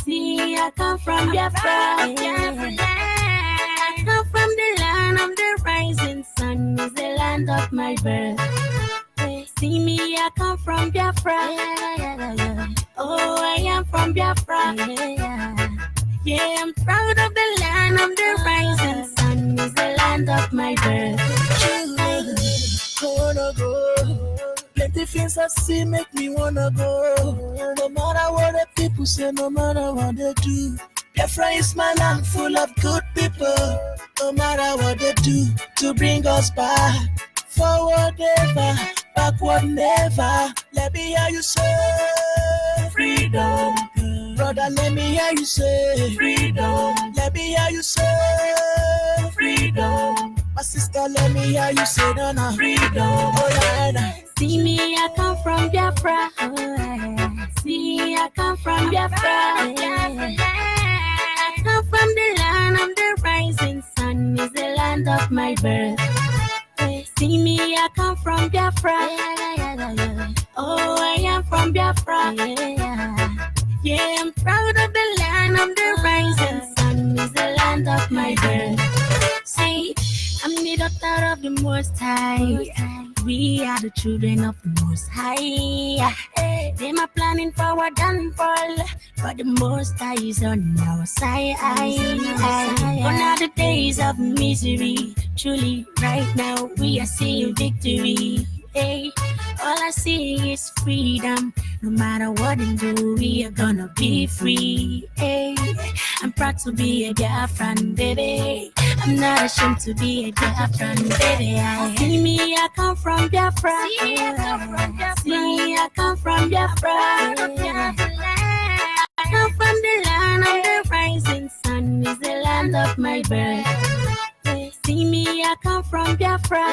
See, I come from Biafra. I come from the land of the rising sun. Is the land of my birth. See me, I come from Biafra. Oh, I am from Biafra. Yeah, I'm proud of the land of the rising sun. Is the land of my birth. I wanna go. Plenty things I see make me wanna go. No matter what the people say, no matter what they do. Biafra is my land full of good people. No matter what they do to bring us back. Forward never, backward never. Let me hear you say freedom. Brother, let me hear you say freedom. Let me hear you say freedom. My sister, let me hear you say no freedom. Oh, nah. See me, I come from Biafra. See, I come from Biafra. I come from the land of the rising sun. Is the land of my birth. See me, I come from Biafra. Oh, I am from Biafra. Yeah, I'm proud of the land of the rising sun. Is the land of my birth. See, I'm the daughter of the Most High. We are the children of the Most High. They are planning for our downfall, but the Most High is on our side. Gone are the days of misery. Truly, right now we are seeing victory. Hey, all I see is freedom. No matter what they do, we are gonna be free. Hey, I'm proud to be a Biafran, baby. I'm not ashamed to be a Biafran, baby. See me, I come from Biafra. See, I come from Biafra. I come from the land of the rising sun. Is the land of my birth. See me, I come from Biafra.